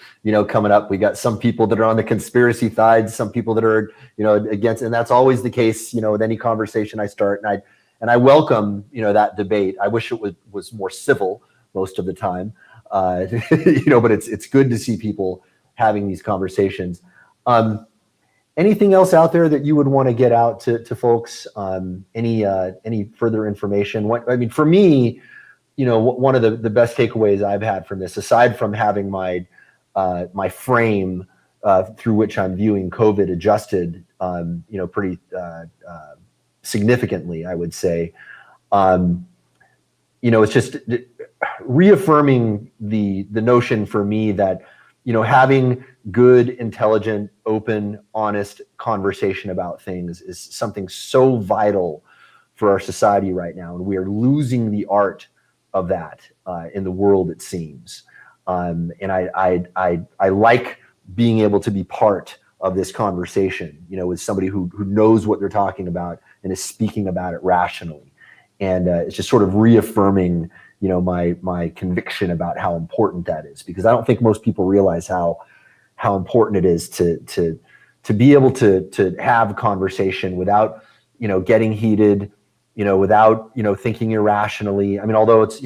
[SPEAKER 1] coming up. We got some people that are on the conspiracy side, some people that are, against, and that's always the case, with any conversation I start. And I welcome, that debate. I wish it was more civil most of the time, but it's good to see people having these conversations. Anything else out there that you would want to get out to folks? Any further information? For me, one of the best takeaways I've had from this, aside from having my frame through which I'm viewing COVID adjusted, pretty significantly, I would say, it's just reaffirming the notion for me that, having good, intelligent, open, honest conversation about things is something so vital for our society right now, and we are losing the art of that in the world, it seems. And I like being able to be part of this conversation, with somebody who knows what they're talking about and is speaking about it rationally. And it's just sort of reaffirming, my conviction about how important that is, because I don't think most people realize how important it is to be able to have conversation without, getting heated, without, thinking irrationally. I mean, although it's,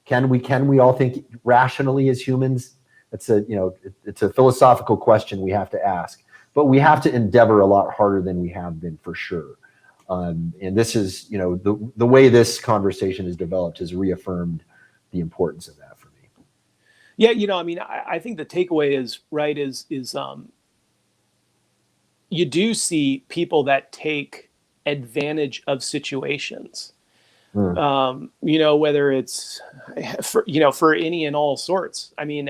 [SPEAKER 1] can we all think rationally as humans? It's a philosophical question we have to ask, but we have to endeavor a lot harder than we have been, for sure. And this is, the way this conversation is developed has reaffirmed the importance of that for me.
[SPEAKER 2] Yeah, I think the takeaway is right. You do see people that take advantage of situations. Whether it's for any and all sorts. I mean,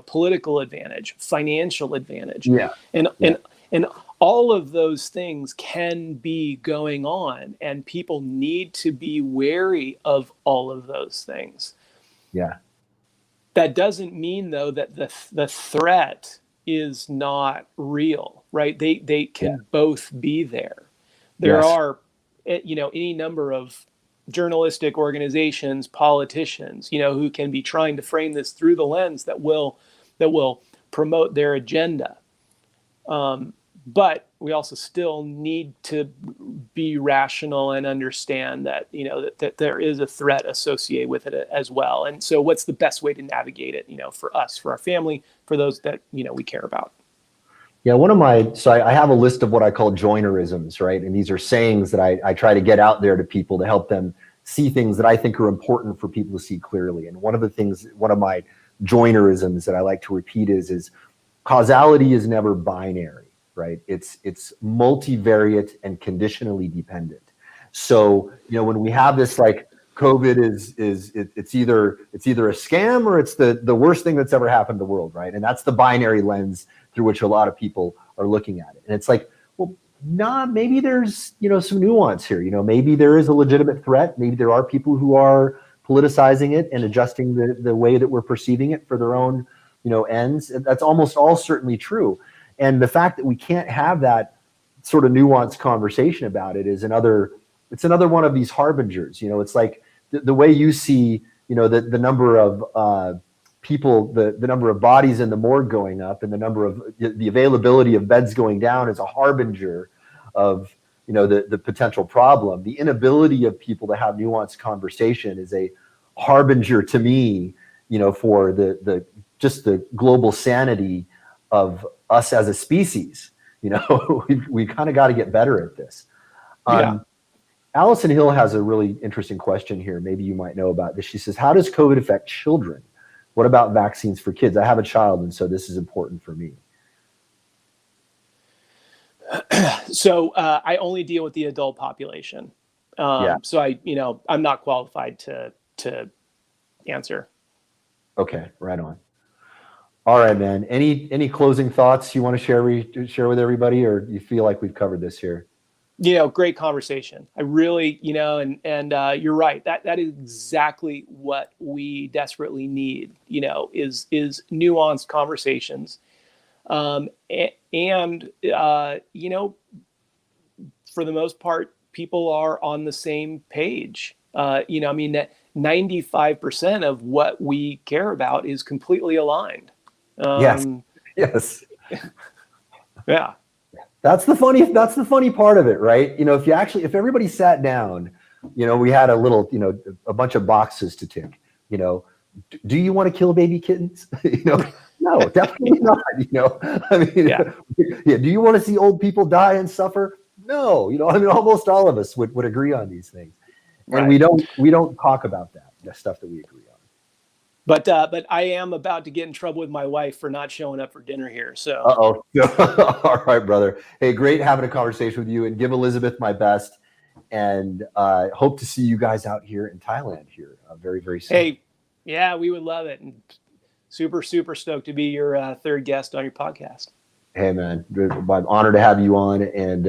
[SPEAKER 2] political advantage, financial advantage, and all of those things can be going on, and people need to be wary of all of those things.
[SPEAKER 1] Yeah.
[SPEAKER 2] That doesn't mean, though, that the threat is not real, right? They can both be there. There are, any number of journalistic organizations, politicians, who can be trying to frame this through the lens that will promote their agenda. But we also still need to be rational and understand that, that there is a threat associated with it as well. And so what's the best way to navigate it, for us, for our family, for those that, we care about?
[SPEAKER 1] Yeah, so I have a list of what I call Joynerisms, right? And these are sayings that I try to get out there to people to help them see things that I think are important for people to see clearly. And one of my Joynerisms that I like to repeat is causality is never binary, right? It's multivariate and conditionally dependent. So, when we have this, like, COVID it's either a scam or it's the worst thing that's ever happened to the world, right? And that's the binary lens through which a lot of people are looking at it. And it's like, well, nah, maybe there's, some nuance here. Maybe there is a legitimate threat. Maybe there are people who are politicizing it and adjusting the way that we're perceiving it for their own, ends. That's almost all certainly true. And the fact that we can't have that sort of nuanced conversation about it is another one of these harbingers. It's like the way you see, the number of people, the number of bodies in the morgue going up, and the availability of beds going down is a harbinger of, the potential problem. The inability of people to have nuanced conversation is a harbinger to me, for just the global sanity of us as a species. We kind of got to get better at this. Allison Hill has a really interesting question here. Maybe you might know about this. She says, how does COVID affect children? What about vaccines for kids? I have a child, and so this is important for me.
[SPEAKER 2] So I only deal with the adult population. So I'm not qualified to answer. Okay,
[SPEAKER 1] right on. All right, man. Any closing thoughts you want to share with everybody, or you feel like we've covered this here?
[SPEAKER 2] Great conversation. I really, and you're right. That is exactly what we desperately need. Is nuanced conversations, and for the most part, people are on the same page. That 95% of what we care about is completely aligned.
[SPEAKER 1] Yes.
[SPEAKER 2] Yeah.
[SPEAKER 1] That's the funny part of it, right? If everybody sat down, we had a bunch of boxes to tick. Do you want to kill baby kittens? No, definitely not. Do you want to see old people die and suffer? No, almost all of us would agree on these things, and we don't talk about the stuff that we agree on.
[SPEAKER 2] But I am about to get in trouble with my wife for not showing up for dinner here. So.
[SPEAKER 1] All right, brother. Hey, great having a conversation with you, and give Elizabeth my best. And hope to see you guys out here in Thailand here very, very soon.
[SPEAKER 2] Hey, yeah, we would love it. And super, super stoked to be your third guest on your podcast.
[SPEAKER 1] Hey, man, I'm honored to have you on, and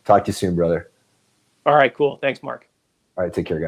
[SPEAKER 1] talk to you soon, brother.
[SPEAKER 2] All right, cool. Thanks, Mark.
[SPEAKER 1] All right, take care, guys.